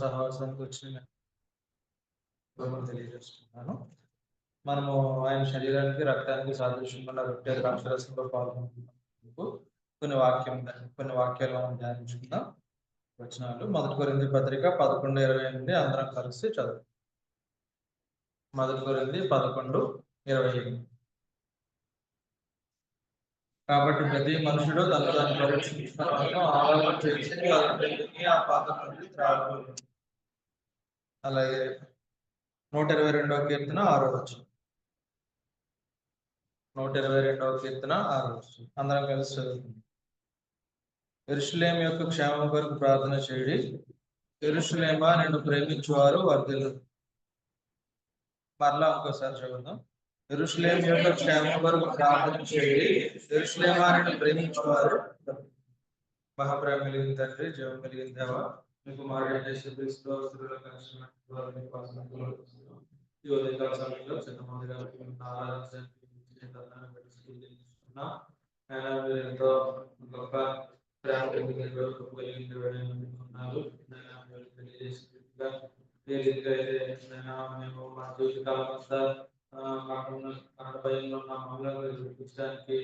సహవాసానికి వచ్చిన తెలియజేస్తున్నాను. మనము ఆయన శరీరానికి రక్తానికి సాదృశ్యంగా రొట్టె ద్రాక్షరసంలో పాల్గొంటున్నాము. కొన్ని వాక్యాలు మనం ధ్యానించుకుందాం. వచనాలు 1 కొరింథీ పత్రిక 11:28 అందరం కలిసి చదువు. 1 కొరింథీ 11:28. కాబట్టి ప్రతి మనుషుడు తను తాను పరీక్షించుకున్న ఆలోచన చేసి ఆ పాత్ర నుండి త్రాగకూడదు. అలాగే 122వ కీర్తన 6వ వచనం. 122వ కీర్తన 6వ వచనం అందరం కలిసి చదువుకుందాం. యెరూషలేము యొక్క క్షేమం కొరకు ప్రార్థన చేయుడి. యెరూషలేమా నిన్ను ప్రేమించువారు వర్ధిల్లు. మరలా ఇంకోసారి చదువుదాం. యెరూషలేము యొక్క క్షేమం కొరకు ప్రార్థన చేయుడి. యెరూషలేమా నిన్ను ప్రేమించువారు. మహాప్రేమ కలిగిన తండ్రి, జీవం కలిగిన దేవ, మీకు కుమారుడైన యేసుక్రీస్తులో స్త్రీల కనిష్ఠమైన ఈ ఉదయకాల సమయంలో చిన్నమందిగా ఎంతో గొప్ప ప్రేమ ఏ రీతిగా అయితే మేము మా జీవితకాలం అంతా భయంలో ఉన్న మమ్మల్ని చూపించడానికి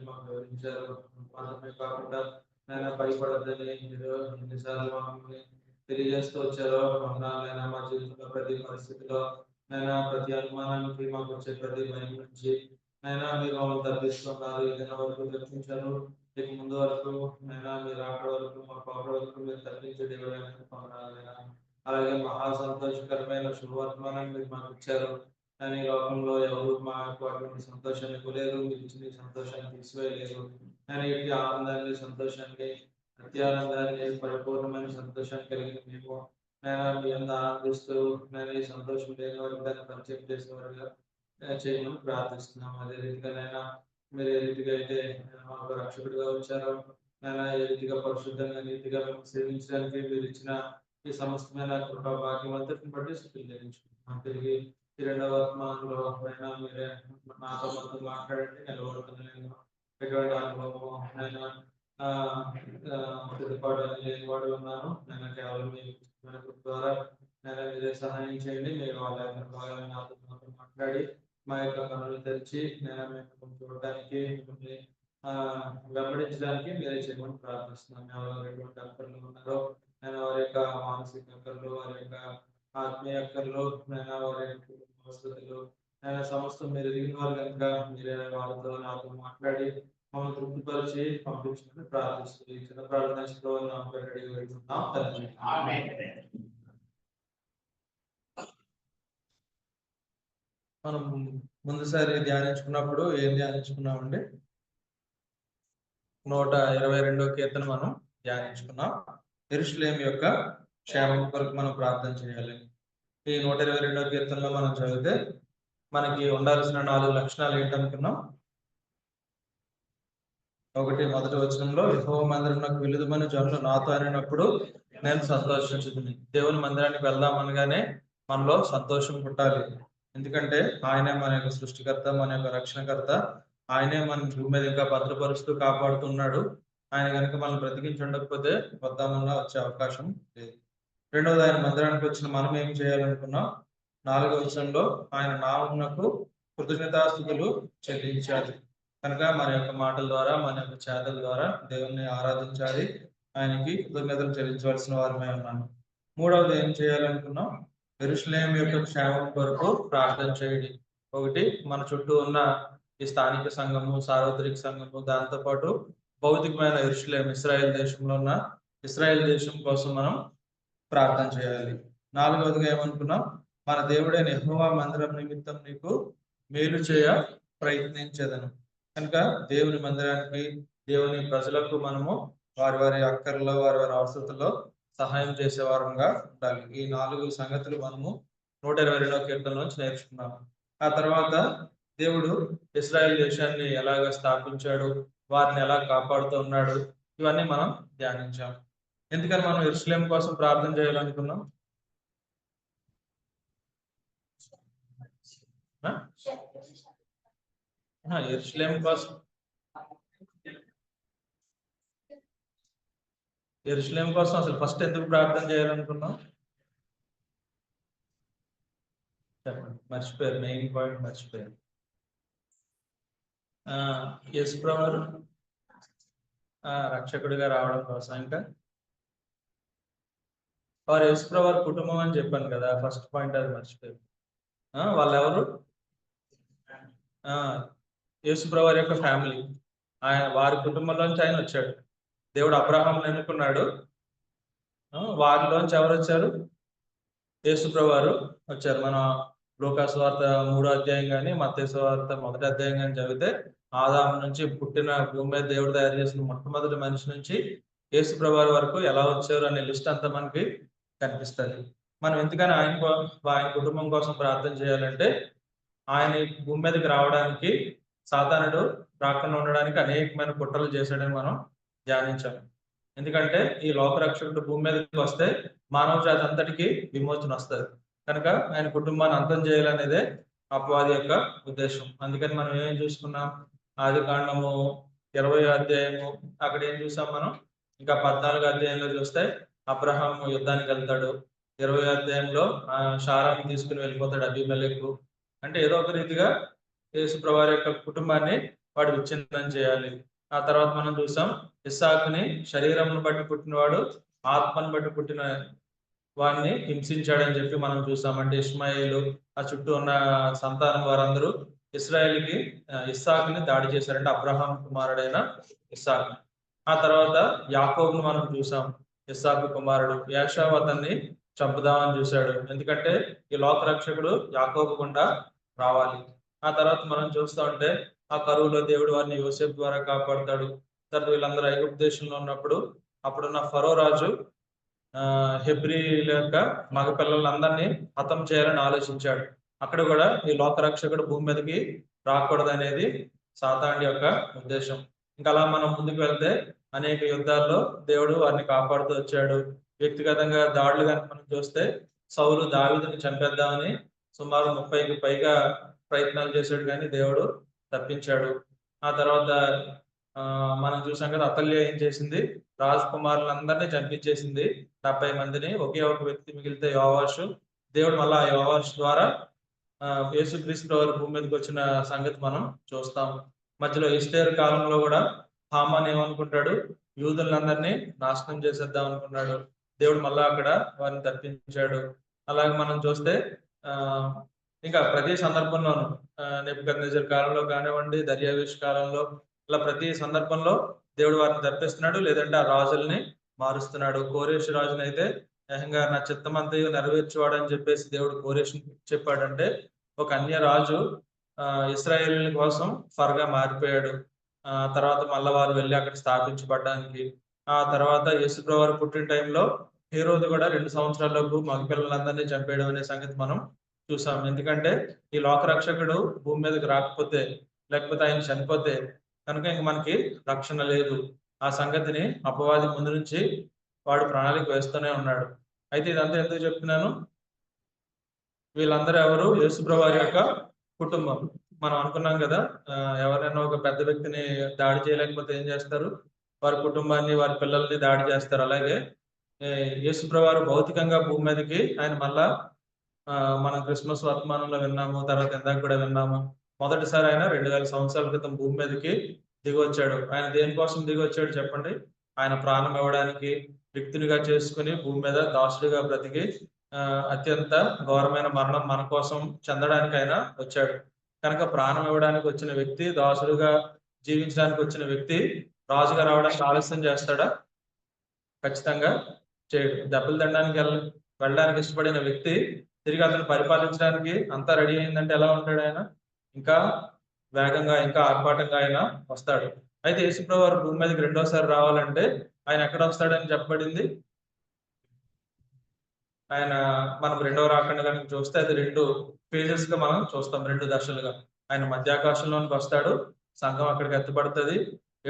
మాకు వివరించారు. మాత్రమే కాకుండా నేను భయపడద్దని మీరు ఎన్నిసార్లు మమ్మల్ని తెలియజేస్తూ వచ్చారో మమ్మల్ని మా జీవితంలో ప్రతి పరిస్థితిలో ప్రతి అనుమానానికి మాకు వచ్చే ప్రతి భయం నుంచి మీరు మమ్మల్ని తప్పిస్తున్నారు. ఈ దిన వరకు తప్పించారు. ఇక ముందు వరకు మీరు అక్కడ వరకు మా పాప వరకు మీరు తప్పించే అలాగే మహా సంతోషకరమైన శుభవర్తమానాన్ని మీరు మాకు ఇచ్చారు. కానీ లోకంలో ఎవరు మాకు అటువంటి సంతోషాన్ని ఇవ్వలేరు. మీరు ఇచ్చిన సంతోషాన్ని తీసివేయలేరు. కానీ ఇటు ఆనందాన్ని, సంతోషాన్ని, అత్యానందాన్ని, పరిపూర్ణమైన సంతోషాన్ని కలిగిన మేము మీ అంతా ఆనందిస్తూ ఈ సంతోషం లేని వారికి దాన్ని పరిచయం చేసేవారుగా చేయమని ప్రార్థిస్తున్నాము. అదే రీతిగా మీరు ఏ రీతిగా అయితే మాకు రక్షకుడిగా వచ్చారో ఏ రీతిగా పరిశుద్ధంగా నీతిగా మేము సేవించడానికి మీరు ఇచ్చిన ఈ సమస్తమైన కృపా భాగ్యం అంతటిని బట్టి చెల్లించుకుంటున్నాం. తిరిగి ఈ రెండవ వర్తమానంలో మీరే నాతో మొత్తం మాట్లాడండి. నిలబడుతున్నాను ఎటువంటి అనుభవం సిద్ధపాటు లేని వాడు ఉన్నాను. నేను కేవలం మీ ద్వారా మీరే సహాయం చేయండి. మీరు వాళ్ళ నాతో మాట్లాడి మా యొక్క కనులు తెరిచి మేము చూడటానికి మిమ్మల్ని వెంబడించడానికి మీరే చేయమని ప్రార్థిస్తున్నాను. ఎవరు ఎటువంటి అక్కర్లు ఉన్నారో వారి యొక్క మానసిక అక్కర్లు, వారి యొక్క ఆత్మీయ అక్కర్లు, వారి యొక్క వసతులు సమస్తం మీరు ఎదిగిన వారు కనుక మీరే వాళ్ళతో నాతో మాట్లాడి మమ్మల్ని తృప్తిపరిచి పంపించమని ప్రార్థిస్తుంది. చిన్న ప్రార్థనలో రెడీ వెళ్తున్నాం. మనం ముందుసారి ధ్యానించుకున్నప్పుడు ఏం ధ్యానించుకున్నామండి? 122వ కీర్తన మనం ధ్యానించుకున్నాం. యెరూషలేము యొక్క క్షేమం కొరకు మనం ప్రార్థన చేయాలి. ఈ 122వ కీర్తనలో మనం చదివితే మనకి ఉండాల్సిన 4 లక్షణాలు ఏంటనుకున్నాం? ఒకటి, మొదటి వచనంలో యెహోవా మందిరమునకు వెలుదుమని జనులు నాతో అనినప్పుడు నేను సంతోషించుదును. దేవుని మందిరానికి వెళ్దామనగానే మనలో సంతోషం పుట్టాలి. ఎందుకంటే ఆయనే మన యొక్క సృష్టికర్త, మన యొక్క రక్షణకర్త. ఆయనే మన భూమి మీద ఇంకా భద్రపరుస్తూ కాపాడుతున్నాడు. ఆయన కనుక మనం బ్రతికించి ఉండకపోతే వద్దామన్నా వచ్చే అవకాశం లేదు. రెండవది, ఆయన మందిరానికి వచ్చిన మనం ఏం చేయాలనుకున్నాం? 4వ వచనంలో ఆయన నామమునకు కృతజ్ఞతాస్తుతులు చెల్లించాలి. కనుక మన యొక్క మాటల ద్వారా, మన యొక్క చేతల ద్వారా దేవుణ్ణి ఆరాధించాలి. ఆయనకి కృతజ్ఞతలు చెల్లించవలసిన వారమై ఉన్నాను. మూడవది ఏం చేయాలనుకున్నాం? యెరూషలేము యొక్క క్షేమం కొరకు ప్రార్థన చేయండి. ఒకటి, మన చుట్టూ ఉన్న ఈ స్థానిక సంఘము, సార్వత్రిక సంఘము, దాంతోపాటు భౌతికమైన యెరూషలేము, ఇశ్రాయేల్ దేశంలో ఉన్న ఇశ్రాయేల్ దేశం కోసం మనం ప్రార్థన చేయాలి. 4వదిగా ఏమనుకున్నాం? మన దేవుడైన యెహోవా మందిరం నిమిత్తం నీకు మేలు చేయ ప్రయత్నించేదను. కనుక దేవుని మందిరానికి, దేవుని ప్రజలకు మనము వారి వారి అక్కర్లో, వారి వారి అవసరాల్లో సహాయం చేసేవారంగా ఉండాలి. ఈ 4 సంగతులు మనము 122వ కీర్తన నుంచి నేర్చుకున్నాము. ఆ తర్వాత దేవుడు ఇశ్రాయేల్ దేశాన్ని ఎలాగ స్థాపించాడు, వారిని ఎలా కాపాడుతూ ఉన్నాడు, ఇవన్నీ మనం ధ్యానించాం. ఎందుకని మనం యెరూషలేము కోసం ప్రార్థన చేయాలనుకున్నాం? యెరూషలేము కోసం యెరూషలేము కోసం అసలు ఫస్ట్ ఎందుకు ప్రార్థన చేయాలనుకున్నాం? చెప్పండి. మర్చిపోయారు, మెయిన్ పాయింట్ మర్చిపోయారు. యేసుప్రభువారు రక్షకుడిగా రావడం కోసం. ఇంకా వారు యేసుప్రభువారి కుటుంబం అని చెప్పాను కదా, ఫస్ట్ పాయింట్ అది మర్చిపోయారు. వాళ్ళెవరు? యేసుప్రభువారి యొక్క ఫ్యామిలీ. వారి కుటుంబంలోంచి ఆయన వచ్చాడు. దేవుడు అబ్రహాంని ఎన్నుకున్నాడు. వారిలోంచి ఎవరు వచ్చారు? యేసుప్రభువారు వచ్చారు. మన లూకా సువార్త 3వ అధ్యాయం కానీ, మత్తయి సువార్త 1వ అధ్యాయం కానీ చదివితే ఆదాము నుంచి పుట్టిన భూమి మీద దేవుడు తయారు చేసిన మొట్టమొదటి మనిషి నుంచి యేసుప్రభువారి వరకు ఎలా వచ్చారు అనే లిస్ట్ అంతా మనకి కనిపిస్తుంది. మనం ఎందుకని ఆయన కుటుంబం కోసం ప్రార్థన చేయాలంటే, ఆయన భూమి మీదకి రావడానికి సాతానుడు రాకుండా ఉండడానికి అనేకమైన కుట్రలు చేశాడని మనం ధ్యానించాం. ఎందుకంటే ఈ లోకరక్షకుడు భూమి మీదకి వస్తే మానవ జాతి అంతటికి విమోచన వస్తుంది. కనుక ఆయన కుటుంబాన్ని అంతం చేయాలనేదే అపవాది యొక్క ఉద్దేశం. అందుకని మనం ఏం చూసుకున్నాం? ఆదికాండము 20వ అధ్యాయము అక్కడ ఏం చూసాం మనం? ఇంకా 14వ అధ్యాయంలో చూస్తే అబ్రహాము యుద్ధానికి వెళ్తాడు. 20వ అధ్యాయంలో షారాను తీసుకుని వెళ్ళిపోతాడు అబీమెలెకు. అంటే ఏదో ఒక రీతిగా యేసుప్రభువారి యొక్క కుటుంబాన్ని వాడు విచ్ఛిన్నం చేయాలి. ఆ తర్వాత మనం చూసాం ఇస్సాకుని శరీరంను బట్టి పుట్టినవాడు ఆత్మను బట్టి పుట్టిన వాడిని హింసించాడని చెప్పి మనం చూసాం. అంటే ఇష్మాయేలు ఆ చుట్టూ ఉన్న సంతానం వారందరూ ఇస్రాయేల్కి ఇస్సాకుని దాడి చేశారంటే అబ్రహాం కుమారుడైన ఇస్సాకు. ఆ తర్వాత యాకోబును మనం చూసాం. ఇస్సాకు కుమారుడు యాషావు అతన్ని చంపుదామని చూశాడు. ఎందుకంటే ఈ లోకరక్షకుడు యాకోబు గుండా రావాలి. ఆ తర్వాత మనం చూస్తూ ఉంటే ఆ కరువులో దేవుడు వారిని యోసేపు ద్వారా కాపాడుతాడు. తర్వాత వీళ్ళందరూ ఐగుప్తు దేశంలో ఉన్నప్పుడు అప్పుడున్న ఫరో రాజు హెబ్రీల యొక్క మగ పిల్లలందరినీ హతం చేయాలని ఆలోచించాడు. అక్కడ కూడా ఈ లోకరక్షకుడు భూమి మీదకి రాకూడదు అనేది సాతానుడి యొక్క ఉద్దేశం. ఇంకా అలా మనం ముందుకు వెళ్తే అనేక యుద్ధాల్లో దేవుడు వారిని కాపాడుతూ వచ్చాడు. వ్యక్తిగతంగా దాడులు కనుక మనం చూస్తే సౌలు దావీదుని చంపేద్దామని సుమారు 30కి పైగా ప్రయత్నాలు చేశాడు, కానీ దేవుడు తప్పించాడు. ఆ తర్వాత మనం చూసాం కదా, అతల్య ఏం చేసింది? రాజకుమారులందరినీ చంపించేసింది 70 మందిని. ఒకే ఒక వ్యక్తి మిగిలితే యోవాషు. దేవుడు మళ్ళా యోవాషు ద్వారా యేసుక్రీస్తు వారు భూమి మీదకి వచ్చిన సంగతి మనం చూస్తాం. మధ్యలో ఎస్తేరు కాలంలో కూడా హామాన్ ఏమనుకుంటాడు? యూదులందరినీ నాశనం చేసేద్దాం అనుకున్నాడు. దేవుడు మళ్ళా అక్కడ వారిని తప్పించాడు. అలాగే మనం చూస్తే ఇంకా ప్రతి సందర్భంలోనూ నెబుకద్నెజర్ కాలంలో కానివ్వండి, దర్యావేషు కాలంలో, ఇలా ప్రతి సందర్భంలో దేవుడు వారిని తప్పిస్తున్నాడు, లేదంటే ఆ రాజుల్ని మారుస్తున్నాడు. కోరేషు రాజుని అయితే ఏకంగా నా చిత్తమంతయు నెరవేర్చేవాడు అని చెప్పేసి దేవుడు కోరేషు చెప్పాడంటే ఒక అన్య రాజు ఇశ్రాయేల్ కోసం ఫర్గా మారిపోయాడు. తర్వాత మళ్ళా వారు వెళ్ళి అక్కడ స్థాపించబడడానికి. ఆ తర్వాత యేసుప్రభువారు పుట్టిన టైంలో హేరోదు కూడా 2 సంవత్సరాలకు మగపిల్లలందరినీ చంపేయడం అనే సంగతి మనం చూసాం. ఎందుకంటే ఈ లోకరక్షకుడు భూమి మీదకి రాకపోతే, లేకపోతే ఆయన చనిపోతే కనుక ఇంక మనకి రక్షణ లేదు. ఆ సంగతిని అపవాది ముందు నుంచి వాడు ప్రణాళిక వేస్తూనే ఉన్నాడు. అయితే ఇదంతా ఎందుకు చెప్తున్నాను? వీళ్ళందరూ ఎవరు? యేసుప్రభువారి యొక్క కుటుంబం. మనం అనుకున్నాం కదా, ఎవరైనా ఒక పెద్ద వ్యక్తిని దాడి చేయలేకపోతే ఏం చేస్తారు? వారి కుటుంబాన్ని, వారి పిల్లల్ని దాడి చేస్తారు. అలాగే యేసుప్రభువారు భౌతికంగా భూమి మీదకి ఆయన మళ్ళా మనం క్రిస్మస్ వర్తమానంలో విన్నాము, తర్వాత ఇందాక కూడా విన్నాము. మొదటిసారి ఆయన 2000 సంవత్సరాల క్రితం భూమి మీదకి దిగి వచ్చాడు. ఆయన దేనికోసం దిగి వచ్చాడు చెప్పండి? ఆయన ప్రాణం ఇవ్వడానికి, వ్యక్తినిగా చేసుకుని భూమి మీద దాసుడిగా బ్రతికి అత్యంత ఘోరమైన మరణం మన కోసం చెందడానికి ఆయన వచ్చాడు. కనుక ప్రాణం ఇవ్వడానికి వచ్చిన వ్యక్తి, దాసుడుగా జీవించడానికి వచ్చిన వ్యక్తి రాజుగా రావడానికి ఆలస్యం చేస్తాడా? ఖచ్చితంగా చేయడు. దెబ్బలు తినడానికి వెళ్ళడానికి ఇష్టపడిన వ్యక్తి తిరిగి అతను పరిపాలించడానికి అంతా రెడీ అయిందంటే ఎలా ఉంటాడు ఆయన? ఇంకా వేగంగా, ఇంకా ఆర్భాటంగా ఆయన వస్తాడు. అయితే యేసుప్రభువారు భూమి మీదకి రెండోసారి రావాలంటే ఆయన ఎక్కడ వస్తాడని చెప్పబడింది? ఆయన మనం రెండవ రాకడ కనుక చూస్తే అది 2 ఫేజెస్ గా మనం చూస్తాం, 2 దశలుగా. ఆయన మధ్యాకాశంలోనికి వస్తాడు, సంఘం అక్కడికి ఎత్తబడుతుంది.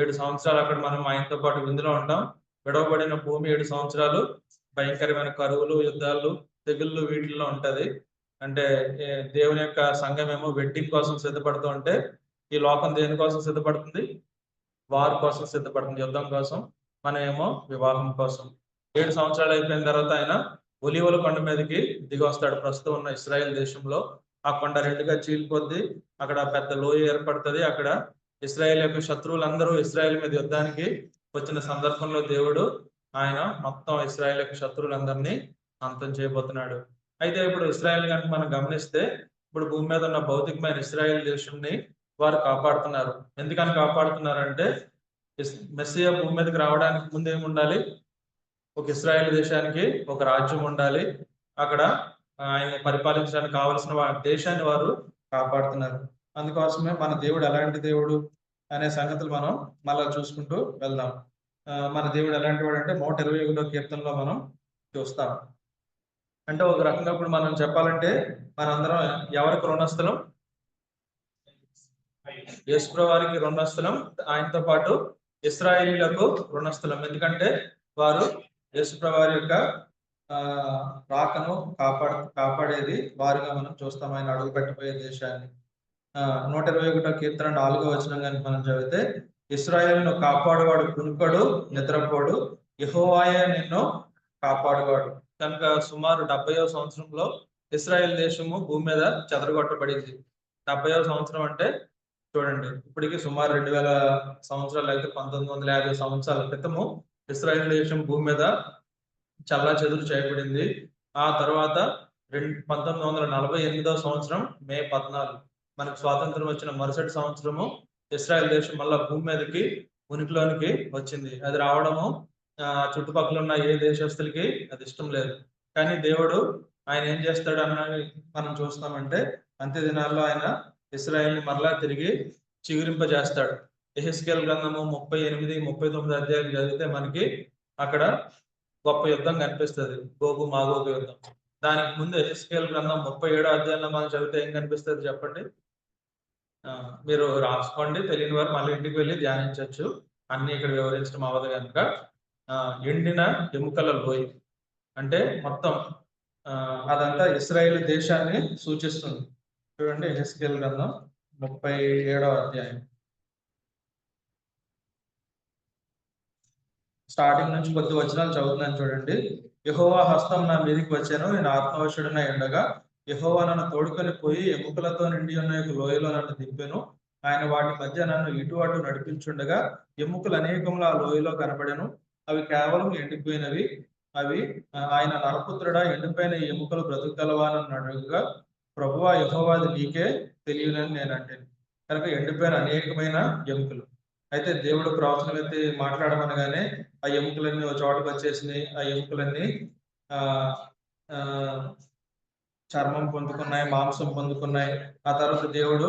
7 సంవత్సరాలు అక్కడ మనం ఆయనతో పాటు విందులో ఉంటాం. విడవబడిన భూమి 7 సంవత్సరాలు భయంకరమైన కరువులు, యుద్ధాలు, తెగుళ్ళు వీటిల్లో ఉంటది. అంటే దేవుని యొక్క సంఘం ఏమో వెడ్డింగ్ కోసం సిద్ధపడుతూ ఉంటే, ఈ లోకం దేని కోసం సిద్ధపడుతుంది? వార్ కోసం సిద్ధపడుతుంది, యుద్ధం కోసం. మనమేమో వివాహం కోసం. 7 సంవత్సరాలు అయిపోయిన తర్వాత ఆయన ఒలీవల కొండ మీదకి దిగి వస్తాడు. ప్రస్తుతం ఉన్న ఇశ్రాయేల్ దేశంలో ఆ కొండ రెండుగా చీలిపోద్ది. అక్కడ పెద్ద లోయ ఏర్పడుతుంది. అక్కడ ఇశ్రాయేల్ యొక్క శత్రువులందరూ ఇశ్రాయేల్ మీద యుద్ధానికి వచ్చిన సందర్భంలో దేవుడు ఆయన మొత్తం ఇశ్రాయేల్ యొక్క శత్రువులందరినీ అంతం చేయబోతున్నాడు. అయితే ఇప్పుడు ఇశ్రాయేల్ కనుక మనం గమనిస్తే ఇప్పుడు భూమి మీద ఉన్న భౌతికమైన ఇశ్రాయేల్ దేశంని వారు కాపాడుతున్నారు. ఎందుకని కాపాడుతున్నారంటే మెస్సియా భూమి మీదకి రావడానికి ముందు ఏమి ఉండాలి? ఒక ఇశ్రాయేల్ దేశానికి ఒక రాజ్యం ఉండాలి. అక్కడ ఆయన పరిపాలించడానికి కావలసిన దేశాన్ని వారు కాపాడుతున్నారు. అందుకోసమే మన దేవుడు ఎలాంటి దేవుడు అనే సంగతులు మనం మళ్ళా చూసుకుంటూ వెళ్దాం. మన దేవుడు ఎలాంటి వాడు అంటే 121వ కీర్తనలో మనం చూస్తాం. అంటే ఒక రకంగా ఇప్పుడు మనం చెప్పాలంటే మనందరం ఎవరికి రుణస్థలం? యేసుప్రభు వారికి రుణస్థలం. ఆయనతో పాటు ఇశ్రాయేలీలకు రుణస్థలం. ఎందుకంటే వారు యేసుప్రభు వారి యొక్క రాకను కాపాడేది వారుగా మనం చూస్తాం. ఆయన అడుగు పెట్టబోయే దేశాన్ని. 121వ కీర్తన 4వ వచనం కనుక మనం చదివితే, ఇశ్రాయేలును కాపాడువాడు కునుకడు, నిద్రపోడు, యెహోవాయే నిన్ను కాపాడువాడు. కనుక సుమారు 70వ సంవత్సరంలో ఇశ్రాయేల్ దేశము భూమి మీద చెదరగొట్టబడింది. 70వ సంవత్సరం అంటే చూడండి, ఇప్పటికి సుమారు 2000 సంవత్సరాలు అయితే 1950 సంవత్సరాల క్రితము ఇశ్రాయేల్ దేశం భూమి మీద చల్లా చెదురు చేయబడింది. ఆ తర్వాత 1948వ సంవత్సరం మే 14 మనకు స్వాతంత్రం వచ్చిన మరుసటి సంవత్సరము ఇశ్రాయేల్ దేశం మళ్ళా భూమి మీదకి ఉనికిలోనికి వచ్చింది. అది రావడము చుట్టుపక్కల ఉన్న ఏ దేశస్తులకి అది ఇష్టం లేదు. కానీ దేవుడు ఆయన ఏం చేస్తాడు అన్నది మనం చూస్తామంటే, అంత్య దినాల్లో ఆయన ఇశ్రాయేల్ని మరలా తిరిగి చిగురింపజేస్తాడు. యెహెజ్కేలు గ్రంథము 38, 39 అధ్యాయాలు చదివితే మనకి అక్కడ గొప్ప యుద్ధం కనిపిస్తుంది, గోగు మాగోగు యుద్ధం. దానికి ముందు యెహెజ్కేలు గ్రంథం 37వ అధ్యాయంలో మనం చదివితే ఏం కనిపిస్తుంది చెప్పండి? మీరు రాసుకోండి, తెలియని వారు మళ్ళీ ఇంటికి వెళ్ళి ధ్యానించవచ్చు. అన్ని ఇక్కడ వివరించడం అవ్వదు కనుక. ఎండిన ఎముకల లోయ అంటే మొత్తం అదంతా ఇశ్రాయేల్ దేశాన్ని సూచిస్తుంది. చూడండి, యెహెజ్కేలు గ్రంథం 37వ అధ్యాయం స్టార్టింగ్ నుంచి కొద్ది వచనాలు చదువుతున్నాను చూడండి. యెహోవా హస్తం నా మీదికి వచ్చాను, నేను ఆత్మవశుడనై ఉండగా యెహోవా నన్ను తోడుకొని పోయి ఎముకలతో నిండి ఉన్న లోయలో నన్ను దింపెను. ఆయన వాటి మధ్య నన్ను ఇటు అటు నడిపించుండగా ఎముకలు అనేకములు ఆ లోయలో కనబడెను. అవి కేవలం ఎండిపోయినవి. అవి ఆయన నరపుత్రుడా, ఎండిపోయిన ఎముకలు బ్రతుకగలవానని అడుగుగా, ప్రభువా యెహోవాది నీకే తెలియనని నేను అంటాను. కనుక ఎండిపోయిన అనేకమైన ఎముకలు. అయితే దేవుడు ప్రవచనం ఎత్తి మాట్లాడమనగానే ఆ ఎముకలన్నీ ఒక చోటకు వచ్చేసినాయి. ఆ ఎముకలన్నీ చర్మం పొందుకున్నాయి, మాంసం పొందుకున్నాయి. ఆ తర్వాత దేవుడు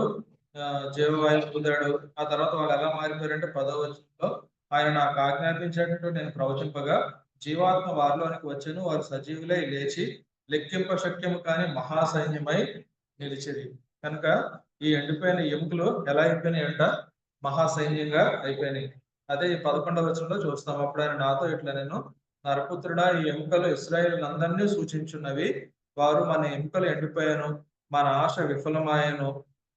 జీవవాయువు పొందాడు. ఆ తర్వాత వాళ్ళు ఎలా మారిపోయారంటే 10వ వచనంలో, ఆయన నాకు ఆజ్ఞాపించేటట్టు నేను ప్రవచింపగా జీవాత్మ వారిలోనికి వచ్చెను. వారు సజీవులై లేచి లెక్కింప శక్యము కాని మహాసైన్యమై నిలిచేది. కనుక ఈ ఎండిపోయిన ఎముకలు ఎలా అయిపోయినాయి అంట? మహాసైన్యంగా అయిపోయినాయి. అదే 11వ వచనంలో చూస్తాం. అప్పుడు ఆయన నాతో ఇట్లా, నేను నరపుత్రుడా, ఈ ఎముకలు ఇశ్రాయేలునందరినీ సూచించున్నవి. వారు మన ఎముకలు ఎండిపోయాను, మన ఆశ విఫలమాయను,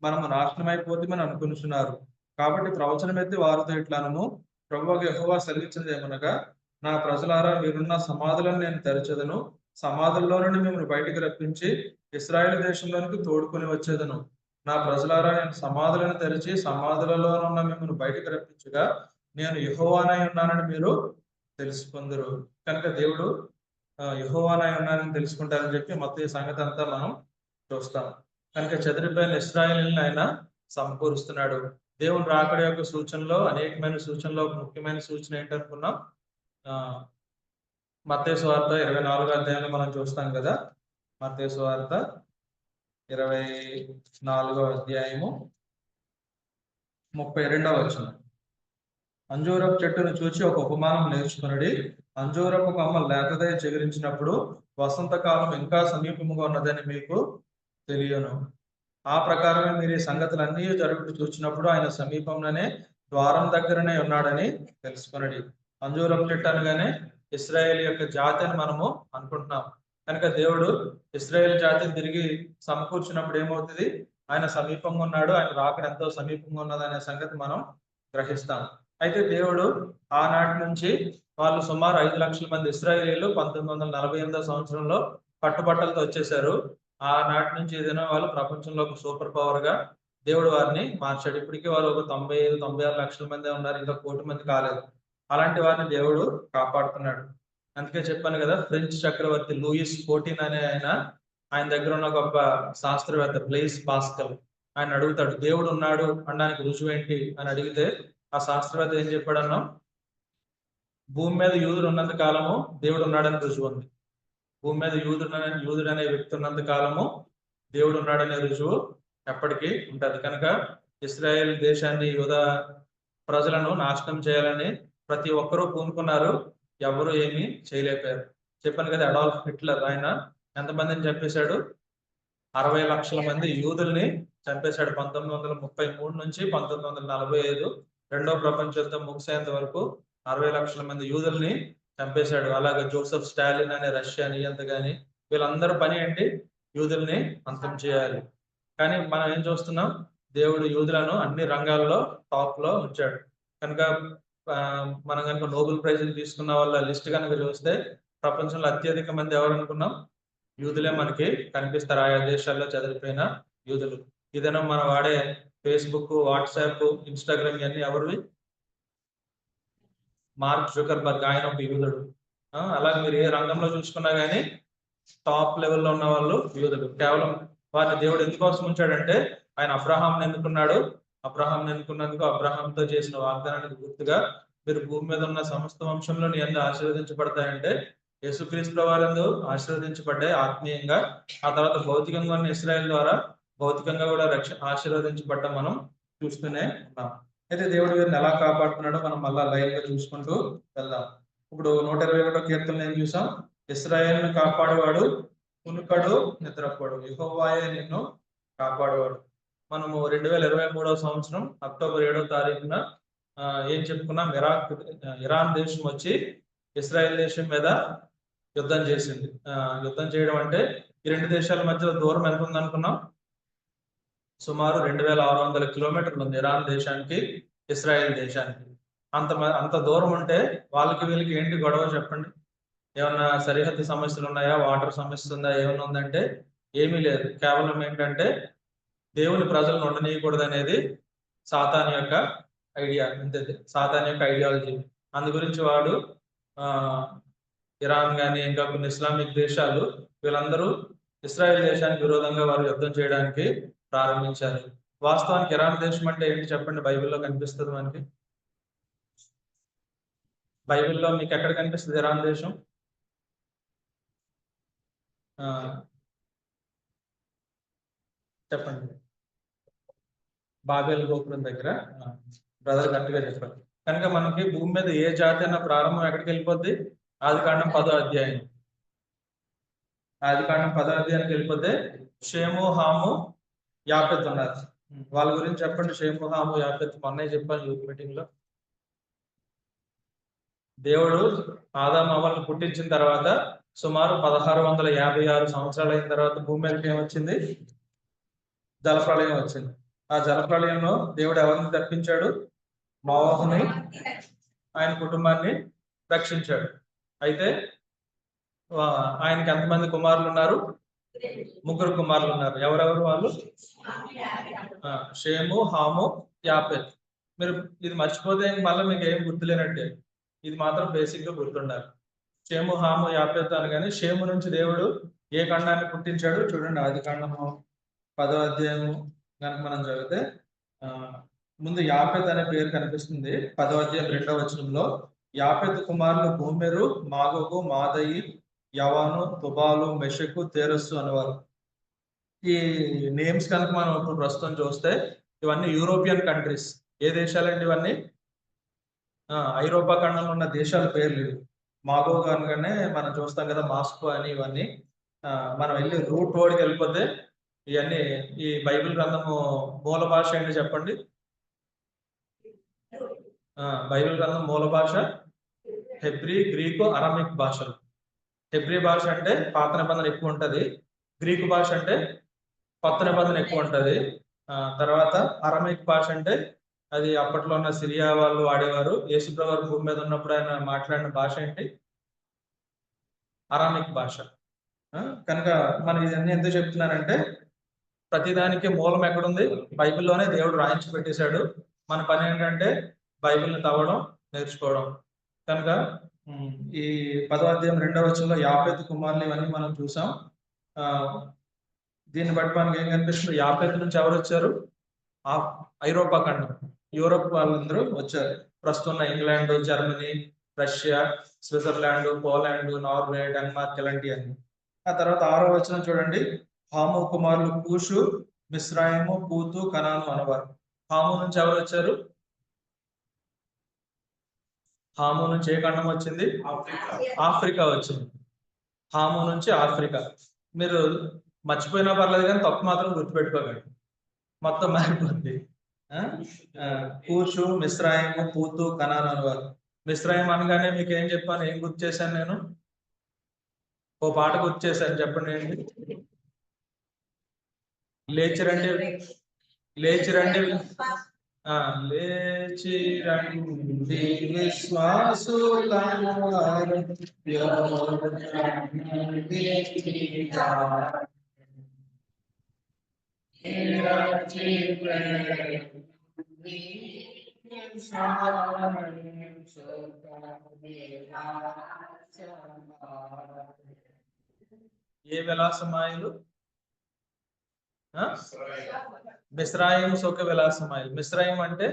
మనము నాశనమైపోతామని అనుకుంటున్నారు. కాబట్టి ప్రవచనం ఎత్తి వారితో ఇట్లాను, ప్రభువు యెహోవా సెలవిచ్చినది ఏమనగా, నా ప్రజలారా, మీరున్న సమాధులను నేను తెరచెదను. సమాధుల్లో నుండి మిమ్మల్ని బయటికి రప్పించి ఇశ్రాయేల్ దేశంలోనికి తోడుకొని వచ్చేదను. నా ప్రజలారా, నేను సమాధులను తెరిచి సమాధులలో ఉన్న మిమ్మల్ని బయటికి రప్పించగా నేను యెహోవానై ఉన్నానని మీరు తెలుసుకుందరు. కనుక దేవుడు యెహోవానై ఉన్నానని తెలుసుకుంటారని చెప్పి మొత్తం ఈ సంగతి అంతా మనం చూస్తాం. కనుక చెదిరిపోయిన ఇశ్రాయేలుని ఆయన సమకూరుస్తున్నాడు. దేవుని రాకడ యొక్క సూచనలో అనేకమైన సూచనలో ముఖ్యమైన సూచన ఏంటనుకున్నాం? మత్తయి సువార్త 24వ అధ్యాయంలో మనం చూస్తాం కదా. మత్తయి సువార్త 24వ అధ్యాయము 32వ వచనం. అంజూరపు చెట్టును చూచి ఒక ఉపమానం నేర్చుకునడి. అంజూరపు కొమ్మ లేతదై చిగురించినప్పుడు వసంతకాలం ఇంకా సమీపముగా ఉన్నదని మీకు తెలియను. ఆ ప్రకారమే మీరు ఈ సంగతులన్నీ జరుగుతూ చూచినప్పుడు ఆయన సమీపంలోనే ద్వారం దగ్గరనే ఉన్నాడని తెలుసుకునడి. అంజూరపు చెట్టు అనగానే ఇశ్రాయేల్ యొక్క జాతి అని మనము అనుకుంటున్నాం. కనుక దేవుడు ఇశ్రాయేల్ జాతిని తిరిగి సమకూర్చినప్పుడు ఏమవుతుంది? ఆయన సమీపంగా ఉన్నాడు, ఆయన రాకడ ఎంతో సమీపంగా ఉన్నది అనే సంగతి మనం గ్రహిస్తాం. అయితే దేవుడు ఆనాటి నుంచి వాళ్ళు సుమారు 5 లక్షల మంది ఇశ్రాయేలీలు 1948 సంవత్సరంలో పట్టుబట్టలతో వచ్చేసారు. ఆనాటి నుంచి ఏదైనా వాళ్ళు ప్రపంచంలో ఒక సూపర్ పవర్ గా దేవుడు వారిని మార్చాడు. ఇప్పటికీ వాళ్ళు ఒక 95-96 లక్షల మంది ఉన్నారు, ఇంకా 1,00,00,000 మంది కాలేదు. అలాంటి వారిని దేవుడు కాపాడుతున్నాడు. అందుకే చెప్పాను కదా, ఫ్రెంచ్ చక్రవర్తి లూయిస్ 14 అనే ఆయన దగ్గర ఉన్న గొప్ప శాస్త్రవేత్త బ్లైస్ పాస్కల్ ఆయన అడుగుతాడు, దేవుడు ఉన్నాడు అనడానికి రుజువు ఏంటి అని అడిగితే ఆ శాస్త్రవేత్త ఏం చెప్పాడన్నా, భూమి మీద యూదుడు ఉన్నంత కాలము దేవుడు ఉన్నాడని రుజువు ఉంది. భూమి మీద యూదుడు అనే వ్యక్తి ఉన్నంత కాలము దేవుడు ఉన్నాడనే రుజువు ఎప్పటికీ ఉంటది. కనుక ఇశ్రాయేల్ దేశాన్ని, యూద ప్రజలను నాశనం చేయాలని ప్రతి ఒక్కరూ పూనుకున్నారు, ఎవరు ఏమీ చేయలేకపోయారు. చెప్పాను కదా, అడాల్ఫ్ హిట్లర్ ఆయన ఎంతమందిని చంపేశాడు? 60 లక్షల మంది యూదుల్ని చంపేశాడు. 1933 నుంచి 1945 రెండో ప్రపంచ యుద్ధం ముగిసేంత వరకు 60 లక్షల మంది యూదుల్ని చంపేశాడు. అలాగే జోసెఫ్ స్టాలిన్ అనే రష్యా నియంత గాని వీళ్ళందరూ పని ఏంటి? యూదుల్ని అంతం చేయాలి. కానీ మనం ఏం చూస్తున్నాం? దేవుడు యూదులను అన్ని రంగాల్లో టాప్ లో ఉంచాడు. కనుక మనం కనుక నోబెల్ ప్రైజ్ తీసుకున్న వాళ్ళ లిస్ట్ కనుక చూస్తే ప్రపంచంలో అత్యధిక మంది ఎవరు అనుకున్నాం? యూదులే మనకి కనిపిస్తారు. ఆయా దేశాల్లో చదివిపోయిన యూదులు. ఇదేనా మనం వాడే ఫేస్బుక్, వాట్సాప్, ఇన్స్టాగ్రామ్ ఇవన్నీ ఎవరివి? మార్క్ జుకర్బర్గ్, ఆయన ఒక యూదుడు. అలాగే మీరు ఏ రంగంలో చూసుకున్నా కానీ టాప్ లెవెల్లో ఉన్న వాళ్ళు యూదులు. కేవలం వారిని దేవుడు ఎందుకోసం ఉంచాడంటే, ఆయన అబ్రహాంని ఎన్నుకున్నాడు. అబ్రహాంని ఎన్నుకున్నందుకు అబ్రహాంతో చేసిన వాగ్దానానికి గుర్తుగా మీరు భూమి మీద ఉన్న సమస్త వంశంలో ఎందుకు ఆశీర్వదించబడతాయంటే, యేసుక్రీస్తు వారందు ఆశీర్వదించబడ్డాయి ఆత్మీయంగా. ఆ తర్వాత భౌతికంగా ఉన్న ఇశ్రాయేల్ ద్వారా భౌతికంగా కూడా ఆశీర్వదించబడ్డం మనం చూస్తూనే ఉన్నాం. అయితే దేవుడు వీరిని ఎలా కాపాడుతున్నాడో మనం మళ్ళా లైవ్ గా చూసుకుంటూ వెళ్దాం. ఇప్పుడు 121 కీర్తనలు ఏం చూసాం? ఇశ్రాయేల్ను కాపాడువాడు కునుకడు నిద్రపోడు, యెహోవాయే నిన్ను కాపాడువాడు. మనము 2023 సంవత్సరం అక్టోబర్ 7వ తారీఖున ఏం చెప్పుకున్నాం? ఇరాన్ దేశం వచ్చి ఇశ్రాయేల్ దేశం మీద యుద్ధం చేసింది. యుద్ధం చేయడం అంటే ఈ రెండు దేశాల మధ్య దూరం ఎంత ఉంది అనుకున్నాం? సుమారు 2600 కిలోమీటర్లు ఉంది ఇరాన్ దేశానికి ఇశ్రాయేల్ దేశానికి. అంత దూరం ఉంటే వాళ్ళకి వీళ్ళకి ఏంటి గొడవ చెప్పండి? ఏమన్నా సరిహద్దు సమస్యలు ఉన్నాయా? వాటర్ సమస్య ఉందా? ఏమన్నా ఉందంటే ఏమీ లేదు. కేవలం ఏంటంటే దేవుని ప్రజలను ఉండనీయకూడదు అనేది సాతాను యొక్క ఐడియా. అంతే, సాతాను యొక్క ఐడియాలజీ. అందు గురించి వాడు ఇరాన్ కానీ ఇంకా కొన్ని ఇస్లామిక్ దేశాలు వీళ్ళందరూ ఇశ్రాయేల్ దేశానికి విరోధంగా వారు యుద్ధం చేయడానికి ప్రారంభించారు. వాస్తవానికి ఇరాన్ దేశం అంటే ఏంటి చెప్పండి? బైబిల్లో కనిపిస్తుంది మనకి. బైబిల్లో మీకు ఎక్కడ కనిపిస్తుంది ఇరాన్ దేశం? చెప్పండి. బాబేల్ గోపురం దగ్గర. బ్రదర్ గట్టిగా చెప్పారు. కనుక మనకి భూమి మీద ఏ జాతి అన్న ప్రారంభం ఎక్కడికి వెళ్ళిపోద్ది? ఆదికాండం 10వ అధ్యాయం. ఆదికాండం 10వ అధ్యాయానికి వెళ్ళిపోతే షేము, హాము, యాపెత్ ఉన్నారు. వాళ్ళ గురించి చెప్పండి. షేము, హాము, యాపెత్ మొన్నే చెప్పాను యూత్ మీటింగ్ లో. దేవుడు ఆదాము అవ్వలను పుట్టించిన తర్వాత సుమారు 1656 సంవత్సరాలు అయిన తర్వాత భూమి మీదకి ఏమొచ్చింది? జలప్రళయం వచ్చింది. ఆ జలప్రళయంలో దేవుడు ఎవరిని తప్పించాడు? నోవహుని, ఆయన కుటుంబాన్ని రక్షించాడు. అయితే ఆయనకి ఎంతమంది కుమారులు ఉన్నారు? 3 కుమారులు ఉన్నారు. ఎవరెవరు వాళ్ళు? షేము, హాము, యాపెత్. మీరు ఇది మర్చిపోతే మళ్ళీ మీకు ఏం గుర్తులేనట్టే. ఇది మాత్రం బేసిక్ గా గుర్తుండాలి. షేము, హాము, యాపెత్ అనగానే షేము నుంచి దేవుడు ఏ ఖండాన్ని పుట్టించాడు చూడండి. ఆదికాండము 10వ అధ్యాయము కనుక మనం చదివితే ముందు యాపెత్ అనే పేరు కనిపిస్తుంది. 10వ అధ్యాయం 2వ వచనంలో యాపెత్ కుమారులు గోమెరు, మాగోగు, మాదయి, యవాను, తుబాలు, మెషకు, తేరస్సు అనేవారు. ఈ నేమ్స్ కనుక మనం ఇప్పుడు ప్రస్తుతం చూస్తే ఇవన్నీ యూరోపియన్ కంట్రీస్. ఏ దేశాలండి ఇవన్నీ? ఐరోపా ఖండంలో ఉన్న దేశాల పేర్లు. మాగో కనుకనే మనం చూస్తాం కదా, మాస్కో అని. ఇవన్నీ మనం వెళ్ళి రూట్ వర్డ్కి వెళ్ళిపోతే ఇవన్నీ ఈ బైబిల్ గ్రంథము మూల భాష ఏంటి చెప్పండి? బైబిల్ గ్రంథం మూల భాష హెబ్రీ, గ్రీకు, అరమిక్ భాషలు. హెబ్రీ భాష అంటే పాత నిబంధన ఎక్కువ ఉంటది. గ్రీకు భాష అంటే కొత్త నిబంధన ఎక్కువ ఉంటది. తర్వాత అరమిక్ భాష అంటే అది అప్పట్లో ఉన్న సిరియా వాళ్ళు వాడేవారు. యేసుప్రభు వారు భూమి మీద ఉన్నప్పుడు ఆయన మాట్లాడిన భాష ఏంటి? అరామిక్ భాష. కనుక మనం ఇవన్నీ ఎందుకు చెప్తున్నానంటే ప్రతిదానికి మూలం ఎక్కడుంది? బైబిల్లోనే దేవుడు రాయించి పెట్టేశాడు. మన పని ఏంటంటే బైబిల్ని తవ్వడం, నేర్చుకోవడం. కనుక ఈ 10వ అధ్యాయం 2వ వచనంలో యాఫెతు కుమారులు ఇవన్నీ మనం చూసాం. దీన్ని బట్టి మనకి ఏం కనిపిస్తుంది? యాఫెతు నుంచి ఎవరు వచ్చారు? ఐరోపా ఖండం, యూరోప్ వాళ్ళందరూ వచ్చారు. ప్రస్తుతం England, Germany, Russia, Switzerland, Poland, Norway, Denmark ఇలాంటివన్నీ. ఆ తర్వాత 6వ వచనం చూడండి. హాము కుమారులు కూషు, మిశ్రాయిము, పూతు, కనాను అనవారు. హాము నుంచి ఎవరు వచ్చారు? హాము నుంచి ఏ ఖండం వచ్చింది? ఆఫ్రికా వచ్చింది. హాము నుంచి ఆఫ్రికా. మీరు మర్చిపోయినా పర్లేదు కానీ తప్పు మాత్రం గుర్తుపెట్టుకోకండి, మొత్తం మారిపోద్ది. కూషు, మిశ్రాయిము, పూతు, కనాను అనేవారు. మిశ్రాయిం అనగానే మీకు ఏం చెప్పాను? ఏం గుర్తు చేశాను నేను? ఓ పాట గుర్తు చేశాను, చెప్పండి ఏంటి? లేచిరండి, లేచిరండి, లేచిరండి విశ్వాసులారా, ఏ విలాసమాయలు? మిశ్రాయిం సుఖ విలాసమాయలు. మిశ్రాయిం అంటే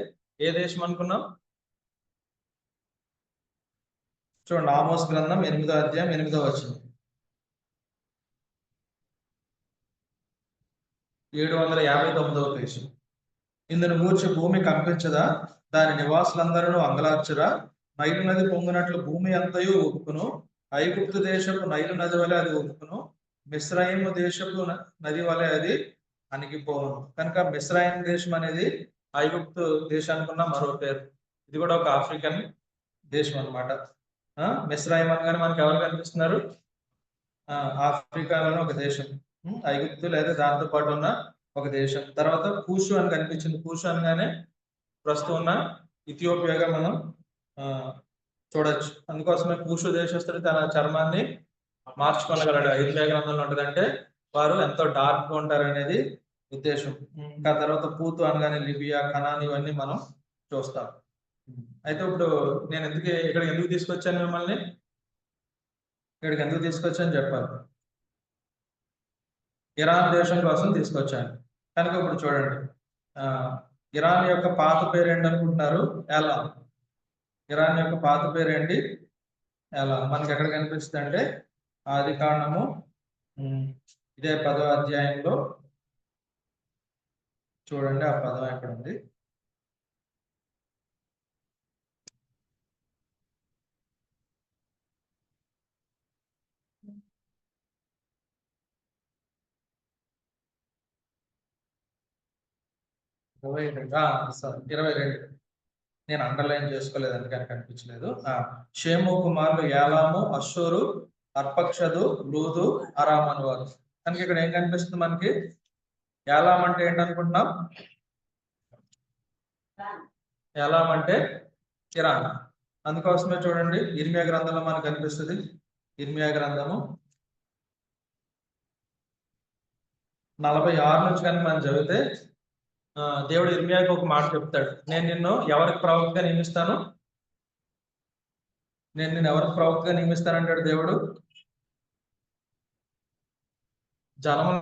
ఏ దేశం అనుకున్నాం? చూడండి, ఆమోస్ గ్రంథం 8వ అధ్యాయం 8వ వచనం. 759వ పేజీ. ఇందును గూర్చి భూమి కంపించదా? దాని నివాసులందరూ అంగలార్చరా? నైలు నది పొంగినట్లు భూమి అంతయు ఒప్పుకును. ఐగుప్తు దేశపు నైలు నది వలె అది ఒప్పుకును. మిశ్రాయిము దేశపు నది వలె అది అణిగిపోవును. కనుక మిశ్రాయిం దేశం అనేది ఐగుప్తు దేశానికి ఉన్న మరో పేరు. ఇది కూడా ఒక ఆఫ్రికన్ దేశం అనమాట. మిశ్రాయిం అనగానే మనకి ఎవరు కనిపిస్తున్నారు? ఆఫ్రికాలో ఒక దేశం, ఐగుప్తు లేదా దాంతో పాటు ఉన్న ఒక దేశం. తర్వాత కూషు అని కనిపించింది. కూషు అనగానే ప్రస్తుతం ఉన్న ఇథియోపియాగా మనం చూడొచ్చు. అందుకోసమే కూషు దేశస్తుడు తన చర్మాన్ని మార్చుకోగలడు. ఇర్మియా గ్రంథంలో ఉంటుందంటే వారు ఎంతో డార్క్ గా ఉంటారు అనేది ఉద్దేశం. ఇంకా తర్వాత పూతు అనగానే లిబియా, కనాన్ ఇవన్నీ మనం చూస్తాం. అయితే ఇప్పుడు నేను ఇక్కడికి ఎందుకు తీసుకొచ్చాను మిమ్మల్ని? ఇక్కడికి ఎందుకు తీసుకొచ్చాను చెప్పాలి. ఇరాన్ దేశం కోసం తీసుకొచ్చాను. కనుక ఇప్పుడు చూడండి, ఇరాన్ యొక్క పాత పేరు ఏంటి అనుకుంటున్నారు? ఎలా. ఇరాన్ యొక్క పాత పేరు ఏంటి? ఎలా. మనకి ఎక్కడ కనిపిస్తుంది అంటే ఆది కాండము ఇదే 10వ అధ్యాయంలో చూడండి, ఆ పదం ఎక్కడ ఉంది? ఇరవై 22. నేను అండర్లైన్ చేసుకోలేదు, అందుకని కనిపించలేదు. షేము కుమారులు యాలాము, అషూరు, అర్పక్షదు, లూదు, అరామ్ అనేవారు. కనుక ఇక్కడ ఏం కనిపిస్తుంది మనకి? యాలాం అంటే ఏంటనుకుంటున్నాం? యాలాం అంటే ఇరాన్. అందుకోసమే చూడండి, ఇర్మియా గ్రంథంలో మనకు కనిపిస్తుంది. ఇర్మియా గ్రంథము 46 నుంచి కానీ మనం చదివితే దేవుడు ఇర్మియాకి ఒక మాట చెప్తాడు. నేను నిన్ను ఎవరికి ప్రవక్తగా నియమిస్తాను? నేను నిన్ను ఎవరికి ప్రవక్తగా నియమిస్తానంటాడు దేవుడు? జనము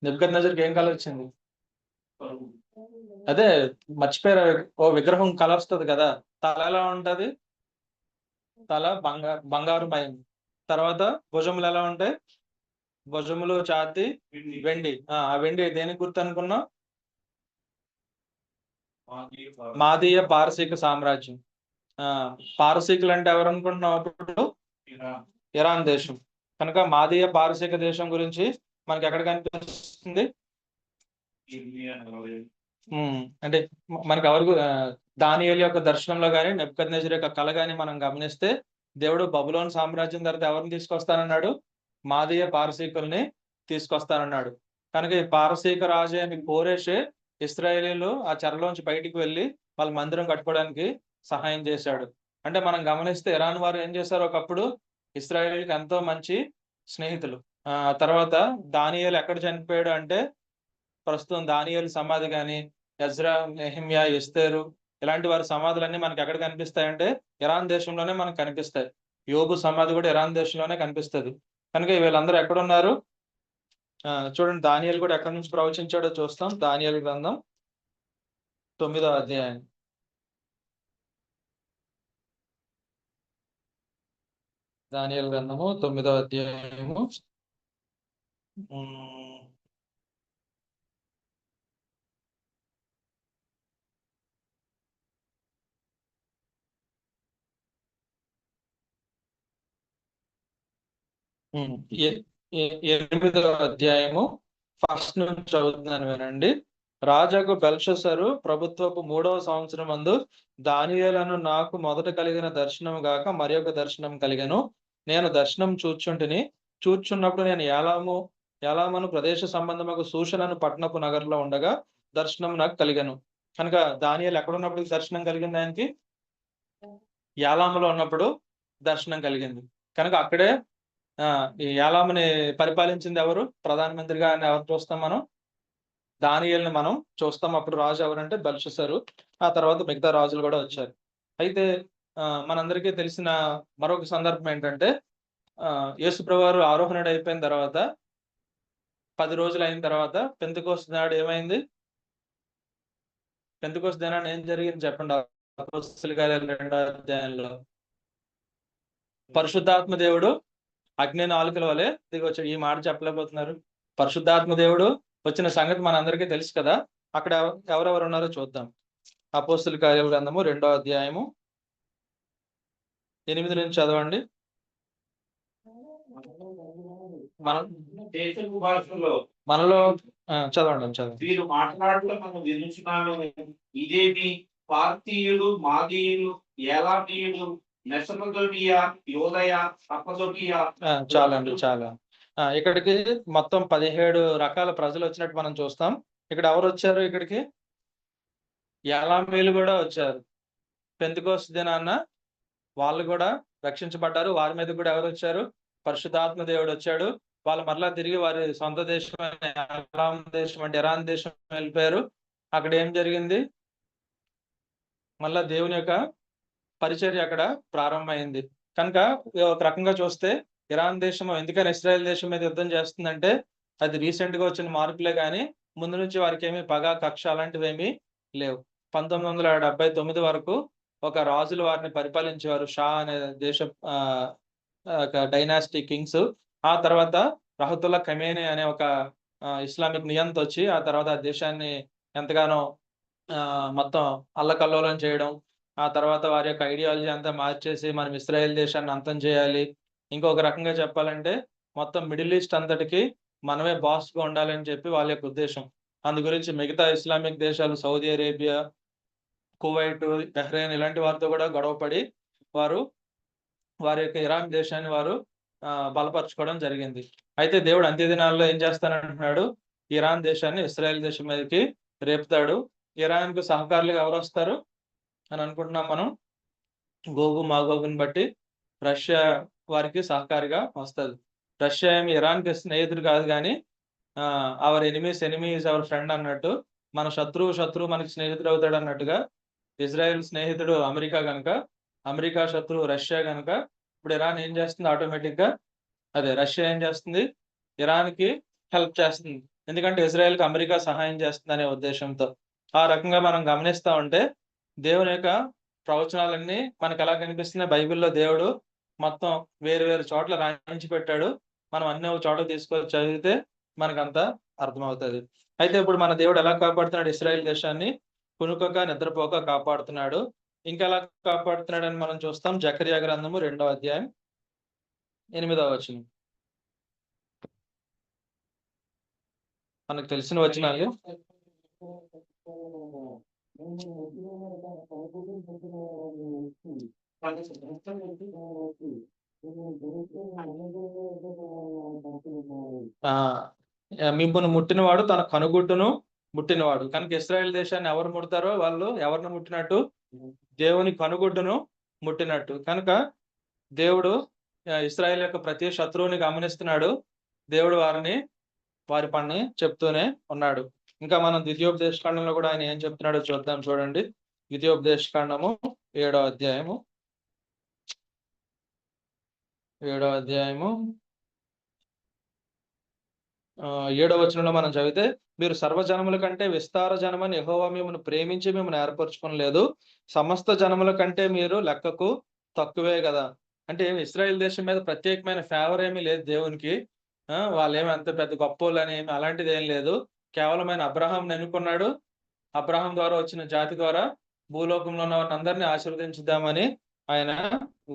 నెబుకద్నెజర్కి ఏం కళ వచ్చింది? అదే మర్చిపోయారు. ఓ విగ్రహం కళ వస్తుంది కదా, తల ఎలా ఉంటది? తల బంగారు మయం. తర్వాత భుజములు ఎలా ఉంటాయి? భుజములు, ఛాతి వెండి. ఆ వెండి దేనికి గుర్తు అనుకున్నాం? మాదీయ పారసీక సామ్రాజ్యం. ఆ పారసీకులు అంటే ఎవరు అనుకుంటున్నాం అప్పుడు? ఇరాన్ దేశం. కనుక మాదీయ పారసీక దేశం గురించి మనకి ఎక్కడ కనిపిస్తుంది? అంటే మనకి ఎవరు దానియేలు యొక్క దర్శనంలో కానీ నెబుకద్నెజర్ యొక్క కళ కానీ మనం గమనిస్తే, దేవుడు బబులోను సామ్రాజ్యం తర్వాత ఎవరిని తీసుకొస్తానన్నాడు? మాదీయ పారసీకుల్ని తీసుకొస్తానన్నాడు. కనుక ఈ పారసీక రాజు అని కోరేషే ఇశ్రాయేలీలు ఆ చెరలోంచి బయటికి వెళ్ళి వాళ్ళ మందిరం కట్టుకోవడానికి సహాయం చేశాడు. అంటే మనం గమనిస్తే ఇరాన్ వారు ఏం చేశారు, ఒకప్పుడు ఇశ్రాయేలీకి ఎంతో మంచి స్నేహితులు. తర్వాత దానియేలు ఎక్కడ చనిపోయాడు అంటే, ప్రస్తుతం దానియేలు సమాధి కానీ, ఎజ్రా, నెహెమ్యా, ఎస్తేరు ఇలాంటి వారి సమాధులన్నీ మనకి ఎక్కడ కనిపిస్తాయంటే ఇరాన్ దేశంలోనే మనకు కనిపిస్తాయి. యోబు సమాధి కూడా ఇరాన్ దేశంలోనే కనిపిస్తుంది. కనుక వీళ్ళందరూ ఎక్కడున్నారు? చూడండి, దానియేలు కూడా ఎక్కడి నుంచి ప్రవచించాడో చూస్తాం. దానియేలు గ్రంథం 9వ అధ్యాయం. దానియేలు గ్రంథము 9వ అధ్యాయము. ఎ- 8వ అధ్యాయము ఫస్ట్ నుంచి చదువుతున్నాను వినండి. రాజాకు బెల్షస్సరు ప్రభుత్వపు 3వ సంవత్సరం మందు దానియేలును నాకు మొదట కలిగిన దర్శనం గాక మరి ఒక దర్శనం కలిగెను. నేను దర్శనం చూచున్నప్పుడు నేను ఏలామును ప్రదేశ సంబంధముకు సూచనను పట్టణపు నగరంలో ఉండగా దర్శనం నాకు కలిగెను. కనుక దానియేలు ఎక్కడ ఉన్నప్పుడు దర్శనం కలిగింది? ఆయనకి యాలాములో ఉన్నప్పుడు దర్శనం కలిగింది. కనుక అక్కడే ఈ యాలాముని పరిపాలించింది ఎవరు? ప్రధానమంత్రిగా ఎవరు చూస్తాం మనం? దానియేలుని మనం చూస్తాం. అప్పుడు రాజు ఎవరంటే బెల్షస్సరు. ఆ తర్వాత మిగతా రాజులు కూడా వచ్చారు. అయితే మనందరికీ తెలిసిన మరొక సందర్భం ఏంటంటే, యేసుప్రభువారు ఆరోహణుడు అయిపోయిన తర్వాత 10 రోజులు అయిన తర్వాత పెంతెకోస్తు నాడు ఏమైంది? పెంతెకోస్తు దినాన ఏం జరిగింది చెప్పండి? అపోస్తలుల కార్యాలు 2వ అధ్యాయంలో పరిశుద్ధాత్మ దేవుడు అగ్ని నాలుకల వలె దిగి వచ్చాడు. ఈ మాట చెప్పలేకపోతున్నారు. పరిశుద్ధాత్మ దేవుడు వచ్చిన సంగతి మనందరికీ తెలుసు కదా. అక్కడ ఎవరెవరు ఉన్నారో చూద్దాం. అపోస్తలుల కార్యాల గ్రంథము 2వ అధ్యాయము 8 నుంచి చదవండి. మనలో చదవండి. వీరు మాట్లాడటం మనం వినుచున్నాము. ఇదేమి పార్తీయులు, మాదీయులు, ఏలామీయులు, మెసొపొతేమియా, యూదయ, కప్పదొకియా. చాలండి, చాలా. ఇక్కడికి మొత్తం 17 రకాల ప్రజలు వచ్చినట్టు మనం చూస్తాం. ఇక్కడ ఎవరు వచ్చారు? ఇక్కడికి ఏలామీయులు కూడా వచ్చారు. పెంతెకోస్తు దినాన వాళ్ళు కూడా రక్షించబడ్డారు. వారి మీద కూడా ఎవరు వచ్చారు? పరిశుద్ధాత్మ దేవుడు వచ్చాడు. వాళ్ళు మరలా తిరిగి వారి సొంత దేశం దేశం అంటే ఇరాన్ దేశం వెళ్ళిపోయారు. అక్కడ ఏం జరిగింది? మళ్ళా దేవుని యొక్క పరిచర్య అక్కడ ప్రారంభమైంది. కనుక ఒక రకంగా చూస్తే ఇరాన్ దేశం ఎందుకని ఇశ్రాయేల్ దేశం మీద యుద్ధం చేస్తుందంటే, అది రీసెంట్ గా వచ్చిన మార్పులే కానీ ముందు నుంచి వారికి ఏమి పగ, కక్ష అలాంటివి ఏమీ లేవు. 1979 వరకు ఒక రాజులు వారిని పరిపాలించేవారు, షా అనే దేశ డైనాస్టీ కింగ్స్. ఆ తర్వాత రహతుల్లా ఖమేనీ అనే ఒక ఇస్లామిక్ నియంత వచ్చి ఆ తర్వాత ఆ దేశాన్ని ఎంతగానో మొత్తం అల్లకల్లోలం చేయడం, ఆ తర్వాత వారి యొక్క ఐడియాలజీ అంతా మార్చేసి మనం ఇశ్రాయేల్ దేశాన్ని అంతం చేయాలి. ఇంకొక రకంగా చెప్పాలంటే మొత్తం మిడిల్ ఈస్ట్ అంతటికి మనమే బాస్గా ఉండాలని చెప్పి వాళ్ళ యొక్క ఉద్దేశం. అందు గురించి మిగతా ఇస్లామిక్ దేశాలు సౌదీ అరేబియా, కువైట్, బహ్రెయిన్ ఇలాంటి వారితో కూడా గొడవపడి వారి యొక్క ఇరాన్ దేశాన్ని వారు బలపరచుకోవడం జరిగింది. అయితే దేవుడు అంత్య దినాల్లో ఏం చేస్తానంటున్నాడు? ఇరాన్ దేశాన్ని ఇశ్రాయేల్ దేశం మీదకి రేపుతాడు. ఇరాన్కు సహకారులుగా ఎవరు వస్తారు అని అనుకుంటున్నాం మనం? గోగు మాగోగుని బట్టి రష్యా వారికి సహకారిగా వస్తుంది. రష్యా ఏమి ఇరాన్కి స్నేహితుడు కాదు, కానీ hour enemy is our friend అన్నట్టు, మన శత్రువు మనకి స్నేహితుడు అవుతాడు అన్నట్టుగా ఇజ్రాయెల్ స్నేహితుడు అమెరికా కనుక, అమెరికా శత్రువు రష్యా కనుక ఇప్పుడు ఇరాన్ ఏం చేస్తుంది? ఆటోమేటిక్ గా రష్యా ఏం చేస్తుంది? ఇరాన్కి హెల్ప్ చేస్తుంది. ఎందుకంటే ఇజ్రాయెల్‌కి అమెరికా సహాయం చేస్తుందనే ఉద్దేశంతో. ఆ రకంగా మనం గమనిస్తా ఉంటే దేవుని యొక్క ప్రవచనాలన్నీ మనకెలా కనిపిస్తున్నాయి బైబిల్‌లో దేవుడు మొత్తం వేరు వేరు చోట్ల రాయించి పెట్టాడు. మనం అన్ని ఒక చోటకి తీసుకొచ్చి చదివితే మనకంతా అర్థమవుతది. అయితే ఇప్పుడు మన దేవుడు ఎలా కాపాడుతున్నాడు ఇశ్రాయేల్ దేశాన్ని? కునుకక, నిద్రపోక కాపాడుతున్నాడు. ఇంకెలా కాపాడుతున్నాడని మనం చూస్తాం. జకర్యా గ్రంథము 2వ అధ్యాయం 8వ వచనం. మనకు తెలిసిన వచనాలు. ఆ! మిమ్మును ముట్టినవాడు తన కనుగుడ్డును ముట్టినవాడు. కనుక ఇశ్రాయేల్ దేశాన్ని ఎవరు ముడతారో వాళ్ళు ఎవరిని ముట్టినట్టు? దేవుని కనుగుడ్డును ముట్టినట్టు. కనుక దేవుడు ఇశ్రాయేల్ యొక్క ప్రతి శత్రువుని గమనిస్తున్నాడు. దేవుడు వారి పని చెప్తూనే ఉన్నాడు. ఇంకా మనం ద్వితీయోపదేశ కాండంలో కూడా ఆయన ఏం చెప్తున్నాడో చూద్దాం చూడండి. ద్వితీయోపదేశ కాండము 7వ అధ్యాయము 7వ అధ్యాయము 7వ వచనంలో మనం చదివితే, మీరు సర్వజనముల కంటే విస్తార జనమని యెహోవా మిమ్మును ప్రేమించి మిమ్మల్ని ఏర్పరచుకొనలేదు. సమస్త జనముల కంటే మీరు లెక్కకు తక్కువే గదా! అంటే ఇశ్రాయేల్ దేశం మీద ప్రత్యేకమైన ఫేవర్ ఏమీ లేదు దేవునికి. వాళ్ళేమి అంత పెద్ద గొప్పోళ్ళని ఏమి అలాంటిదేం లేదు. కేవలం ఆయన అబ్రాహాంని ఎన్నుకున్నాడు. అబ్రాహాం ద్వారా వచ్చిన జాతి ద్వారా భూలోకంలో ఉన్న వారినందరిని ఆశీర్వదించుదామని ఆయన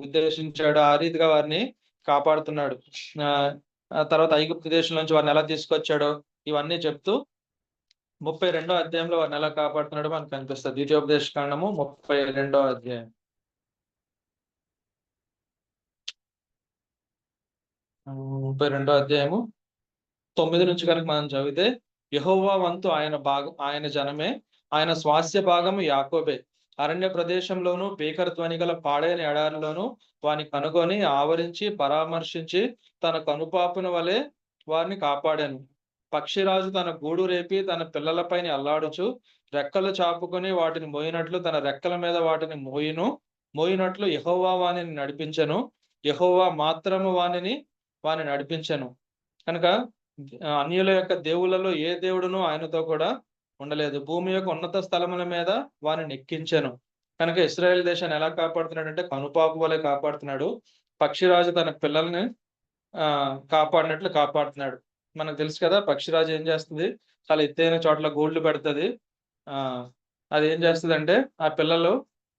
ఉద్దేశించాడు. ఆ రీతిగా వారిని కాపాడుతున్నాడు. ఆహ్, ఆ తర్వాత ఐగుప్తు దేశం నుంచి వారిని ఎలా తీసుకొచ్చాడో ఇవన్నీ చెప్తూ 32వ అధ్యాయంలో వారిని ఎలా కాపాడుతున్నాడో మనకు కనిపిస్తది. ద్వితీయోపదేశ కాండము 32వ అధ్యాయం. 32వ అధ్యాయము 9 నుంచి గనుక మనం చదివితే, యెహోవా వంతు ఆయన జనమే, ఆయన స్వాస్థ్య భాగము యాకోబే. అరణ్య ప్రదేశంలోను భీకర ధ్వని గల పాడైన ఎడారిలోను వాని కనుగొని ఆవరించి పరామర్శించి తన కనుపాపున వలె వారిని కాపాడాను. పక్షిరాజు తన గూడు రేపి తన పిల్లలపైన అల్లాడుచు రెక్కలు చాపుకొని వాటిని మోయినట్లు తన రెక్కల మీద వాటిని మోయినట్లు యెహోవా వానిని నడిపించెను. యెహోవా మాత్రము వాని నడిపించెను. కనుక అన్యుల యొక్క దేవుళ్ళలో ఏ దేవుడును ఆయనతో కూడా ఉండలేదు. భూమి యొక్క ఉన్నత స్థలముల మీద వారిని ఎక్కించెను. కనుక ఇశ్రాయేల్ దేశాన్ని ఎలా కాపాడుతున్నాడంటే కనుపాపు వలె కాపాడుతున్నాడు. పక్షిరాజు తన పిల్లల్ని కాపాడినట్లు కాపాడుతున్నాడు. మనకు తెలుసు కదా పక్షిరాజు ఏం చేస్తది? చాలా ఎత్తైన చోట్ల గూళ్ళు పెడతది. అదేం చేస్తదంటే ఆ పిల్లలు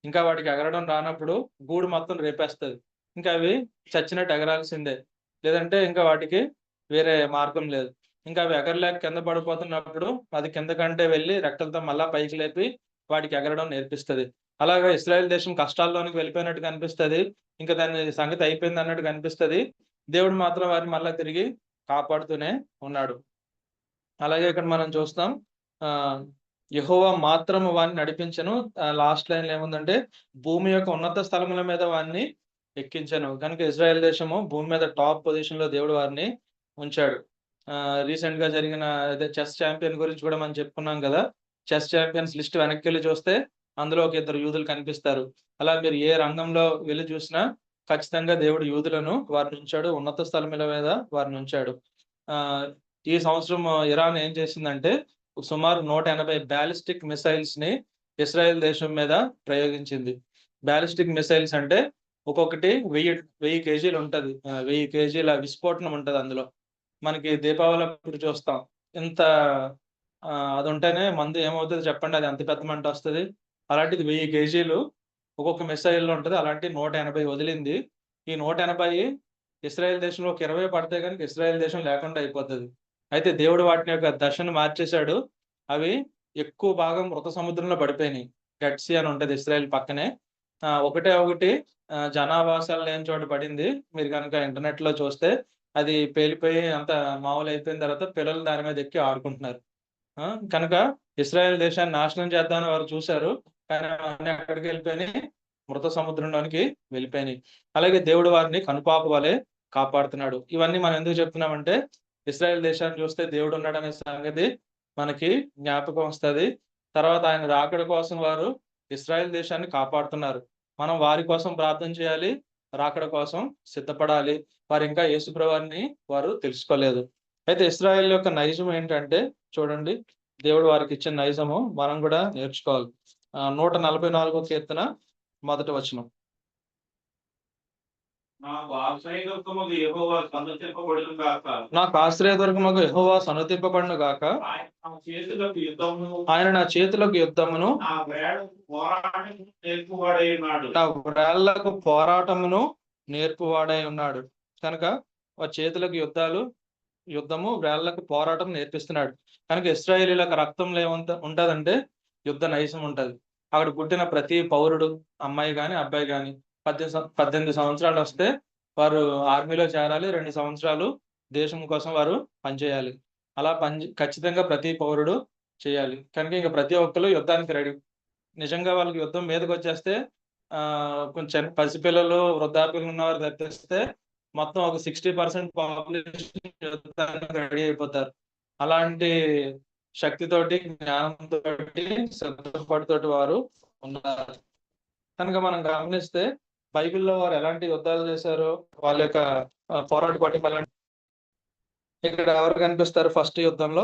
ఇంకా వాటికి ఎగరడం రానప్పుడు గూడు మొత్తం రేపేస్తది. ఇంకా అవి చచ్చినట్టు ఎగరాల్సిందే. లేదంటే ఇంకా వాటికి వేరే మార్గం లేదు. ఇంకా అవి ఎగరలేక కింద పడిపోతున్నప్పుడు అది కిందకంటే వెళ్లి రెక్కలతో మళ్ళా పైకి లేపి వాటికి ఎగరడం నేర్పిస్తది. అలాగా ఇశ్రాయేల్ దేశం కష్టాల్లోనికి వెళ్ళిపోయినట్టు కనిపిస్తది. ఇంకా దాని సంగతి అయిపోయింది అన్నట్టు కనిపిస్తది. దేవుడు మాత్రం వారిని మళ్ళా తిరిగి కాపాడుతూనే ఉన్నాడు. అలాగే ఇక్కడ మనం చూస్తాం యెహోవా మాత్రము వారిని నడిపించెను. లాస్ట్ లైన్‌లో ఏముందంటే భూమి యొక్క ఉన్నత స్థలముల మీద వారిని ఎక్కించెను. కనుక ఇజ్రాయెల్ దేశము భూమి మీద టాప్ పొజిషన్‌లో దేవుడు వారిని ఉంచాడు. రీసెంట్‌గా జరిగిన చెస్ ఛాంపియన్ గురించి కూడా మనం చెప్పుకున్నాం గదా! చెస్ ఛాంపియన్స్ లిస్ట్ వెనక్కెళ్ళి చూస్తే అందులో ఒక ఇద్దరు యూదులు కనిపిస్తారు. అలా మీరు ఏ రంగంలో వెళ్లి చూసినా ఖచ్చితంగా దేవుడు యూదులను వారినుంచాడు. ఉన్నత స్థలముల మీద వారినుంచాడు. ఆహ్, ఈ సంవత్సరం ఇరాన్ ఏం చేసిందంటే సుమారు 180 బాలిస్టిక్ మిసైల్స్‌ని ఇజ్రాయెల్ దేశం మీద ప్రయోగించింది. బాలిస్టిక్ మిసైల్స్ అంటే ఒక్కొక్కటి 1000 కేజీలు ఉంటది. 1000 కేజీల విస్ఫోటనం ఉంటది అందులో. మనకి దీపావళి అప్పుడు చూస్తాం. ఇంత అదుంటేనే మందు ఏమవుతది చెప్పండి? అది ఎంత పెద్ద మంటొస్తది? అలాంటిది 1000 కేజీలు ఒక్కొక్క మిసైల్‌లో ఉంటది. అలాంటి 180 వదిలింది. ఈ 180 ఇశ్రాయేల్ దేశంలో ఒక 20 పడితే గనుక ఇశ్రాయేల్ దేశం లేకుండా అయిపోతది. అయితే దేవుడు వాటిని యొక్క దశను మార్చేశాడు. అవి ఎక్కువ భాగం మృత సముద్రంలో పడిపోయినాయి. డెడ్ సీ అని ఉంటది ఇశ్రాయేల్ పక్కనే. ఒకటే ఒకటి జనావాసాలు లేని చోట పడింది. మీరు గనుక ఇంటర్నెట్‌లో చూస్తే అది పేలిపోయి అంతా మామూలయిపోయిన తర్వాత పిల్లలు దాని మీద ఎక్కి ఆడుకుంటున్నారు. ఆ! కనుక ఇశ్రాయేల్ దేశాన్ని నాశనం చేద్దామని వారు చూసారు. కానీ అవన్నీ ఎక్కడికెళ్ళిపోయినాయి? మృత సముద్రంలోనికి వెళ్ళిపోయినాయి. అలాగే దేవుడు వారిని కనుపాప వలె కాపాడుతున్నాడు. ఇవన్నీ మనం ఎందుకు చెప్తున్నామంటే, ఇశ్రాయేల్ దేశాన్ని చూస్తే దేవుడున్నాడనే సంగతి మనకి జ్ఞాపకం వస్తది. తర్వాత ఆయన రాకడ కోసం వారు ఇశ్రాయేల్ దేశాన్ని కాపాడుతున్నారు. మనం వారి కోసం ప్రార్థన చేయాలి. రాకడ కోసం సిద్ధపడాలి. వారింకా యేసు ప్రభువారిని వారు తెలుసుకోలేదు. అయితే ఇశ్రాయేల్ యొక్క నైజం ఏంటంటే చూడండి, దేవుడు వారికి ఇచ్చిన నైజము మనం కూడా నేర్చుకోవాలి. 144 కీర్తన 1వ వచనం. నాకు ఆశ్రయదుర్గముకు యెహోవా సన్నుతింపబడును గాక. నాకు ఆశ్రయదుర్గముకు యెహోవా సన్నుతింపబడును గాక. ఆయన నా చేతులకు యుద్ధమును నా వేళకు పోరాటమును నేర్పువాడై ఉన్నాడు. నా వ్రేళ్లకు పోరాటమును నేర్పువాడై ఉన్నాడు. కనుక వారి చేతులకు యుద్ధము, వేళ్లకు పోరాటం నేర్పిస్తున్నాడు. కనుక ఇశ్రాయేలీలకు రక్తంలో ఉంటదంటే యుద్ధ నైజం ఉంటది. అక్కడ పుట్టిన ప్రతి పౌరుడు, అమ్మాయి గాని అబ్బాయి గాని 18 సంవత్సరాలు వస్తే వారు ఆర్మీలో చేరాలి. 2 సంవత్సరాలు దేశం కోసం వారు పనిచేయాలి. అలా ఖచ్చితంగా ప్రతి పౌరుడు చేయాలి. కనుక ఇంకా ప్రతి ఒక్కరు యుద్ధానికి రెడీ. నిజంగా వాళ్ళకి యుద్ధం మీదకి వచ్చేస్తే కొంచెం పసిపిల్లలు, వృద్ధాప్యులు ఉన్నవారు తప్పిస్తే మొత్తం ఒక 60% పాపులేషన్ యుద్ధానికి రెడీ అయిపోతారు. అలాంటి శక్తితోటి, జ్ఞానంతోటి, సిద్ధపాటుతోటి వారు ఉన్నారు. కనుక మనం గమనిస్తే బైబిల్లో వారు ఎలాంటి యుద్ధాలు చేశారో, వాళ్ళ యొక్క పోరాట పటిమ. ఇక్కడ ఎవరు కనిపిస్తారు? ఫస్ట్ యుద్ధంలో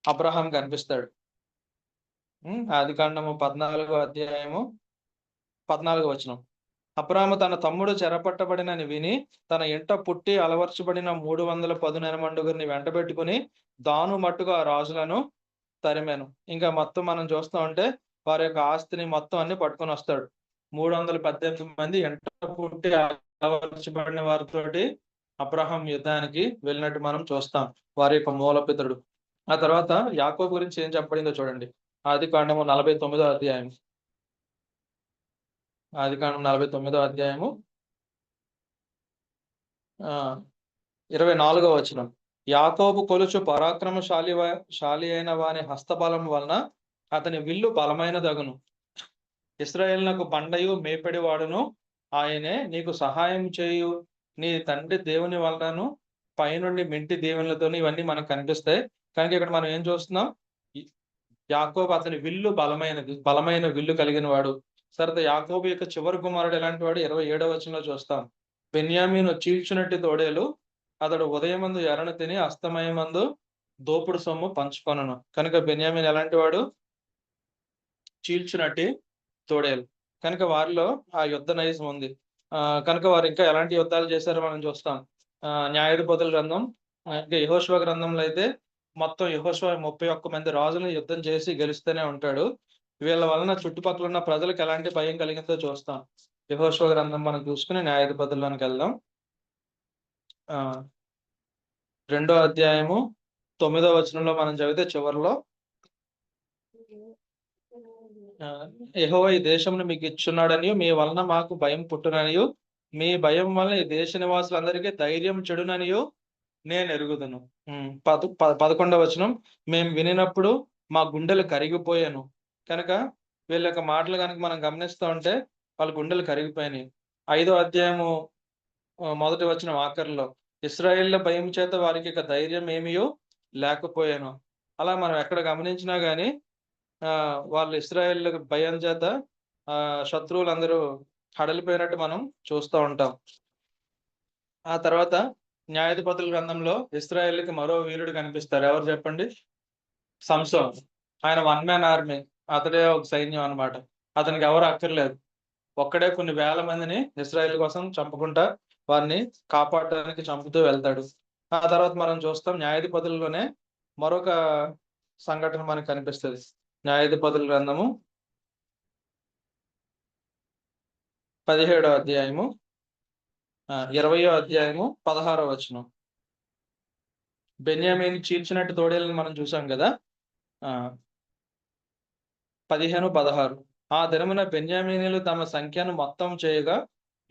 అబ్రహాం కనిపిస్తాడు. ఆదికాండము 14వ అధ్యాయము 14వ వచనం. అబ్రాహాము తన తమ్ముడు చెరపట్టబడినని విని తన ఇంట పుట్టి అలవర్చబడిన 310 మండుగురిని వెంటబెట్టుకుని దాను మట్టుగా రాజులను తరిమాను. ఇంకా మొత్తం మనం చూస్తూ ఉంటే వారి యొక్క ఆస్తిని మొత్తం అన్ని పట్టుకొని వస్తాడు. 318 మంది ఇంట పుట్టి అలవర్చబడిన వారితోటి అబ్రహాం యుద్ధానికి వెళ్ళినట్టు మనం చూస్తాం. వారి యొక్క మూలపితరుడు. ఆ తర్వాత యాకోబు గురించి ఏం చెప్పబడిందో చూడండి. ఆదికాండము 49వ అధ్యాయం. ఆదికాండం 49వ అధ్యాయము 24వ వచనం. యాకోబు కొలుచు పరాక్రమశాలి అయిన వాని హస్తబలం వలన అతని విల్లు బలమైనదగును. ఇశ్రాయేలునకు బండయు మేపెడి వాడును ఆయనే. నీకు సహాయం చేయు నీ తండ్రి దేవుని వలనను పైనుండి మెంటి దేవునిలతో ఇవన్నీ మనకు కనిపిస్తాయి. కనుక ఇక్కడ మనం ఏం చూస్తున్నాం? యాకోబు అతని విల్లు బలమైన విల్లు కలిగిన వాడు. సరే, యాకోబు యొక్క చివరి కుమారుడు ఎలాంటి వాడు? 27వ వచనంలో చూస్తాం. బెన్యామీను చీల్చునట్టి తోడేలు అతడు ఉదయమందు ఎరను తిని అస్తమయమందు దోపుడు సొమ్ము పంచుకొనను. కనుక బెన్యామీన్ ఎలాంటి వాడు? చీల్చునట్టి తోడేలు. కనుక వారిలో ఆ యుద్ధ నైజం ఉంది. కనుక వారు ఇంకా ఎలాంటి యుద్ధాలు చేశారో మనం చూస్తాం. న్యాయాధిపతుల గ్రంథం, ఇంకా యెహోషువ గ్రంథంలో అయితే మొత్తం యెహోషువ 31 మంది రాజులను యుద్ధం చేసి గెలుస్తూనే ఉంటాడు. వీళ్ళ వలన చుట్టుపక్కల ఉన్న ప్రజలకు ఎలాంటి భయం కలిగిందో చూస్తాం. యెహోషువ గ్రంథం మనం చూసుకుని న్యాయాధిపతుల్లోనికి వెళ్దాం. 2వ అధ్యాయము 9వ వచనంలో మనం చదివితే చివరిలో యెహోవా ఈ దేశమును మీకు ఇచ్చున్నాడని మీ వలన మాకు భయం పుట్టుననియు మీ భయం వలన ఈ దేశ నివాసులందరికీ ధైర్యం చెడుననియు నేను ఎరుగుదును. 11వ వచనం. మేము వినినప్పుడు మా గుండెలు కరిగిపోయాను. కనుక వీళ్ళ యొక్క మాటలు కనుక మనం గమనిస్తూ ఉంటే వాళ్ళ గుండెలు కరిగిపోయినాయి. 5వ అధ్యాయము 1వ వచనం ఆఖరిలో ఇశ్రాయేళ్ల భయం చేత వారికి ఇక ధైర్యం ఏమీయో లేకపోయాను. అలా మనం ఎక్కడ గమనించినా గానీ వాళ్ళు ఇశ్రాయేల్ భయం చేత శత్రువులందరూ హడలిపోయినట్టు మనం చూస్తూ ఉంటాం. ఆ తర్వాత న్యాయాధిపతుల గ్రంథంలో ఇశ్రాయేలుకి మరో వీరుడు కనిపిస్తారు. ఎవరు చెప్పండి? సంసోన్. ఆయన 1 మ్యాన్ ఆర్మీ. అతడే ఒక సైన్యం అన్నమాట. అతనికి ఎవరు అక్కర్లేదు. ఒక్కడే కొన్ని వేల మందిని ఇశ్రాయేల్ కోసం చంపుకుంటా వారిని కాపాడడానికి చంపుతూ వెళ్తాడు. ఆ తర్వాత మనం చూస్తాం న్యాయాధిపతుల్లోనే మరొక సంఘటన మనకు కనిపిస్తుంది. న్యాయాధిపతుల గ్రంథము 17వ అధ్యాయము 20వ అధ్యాయము 16వ వచనం. బెన్యామీని చీల్చినట్టు తోడేళ్ళని మనం చూసాం కదా. 15, 16. ఆ దినమున బెన్యామీనీలు తమ సంఖ్యను మొత్తం చేయగా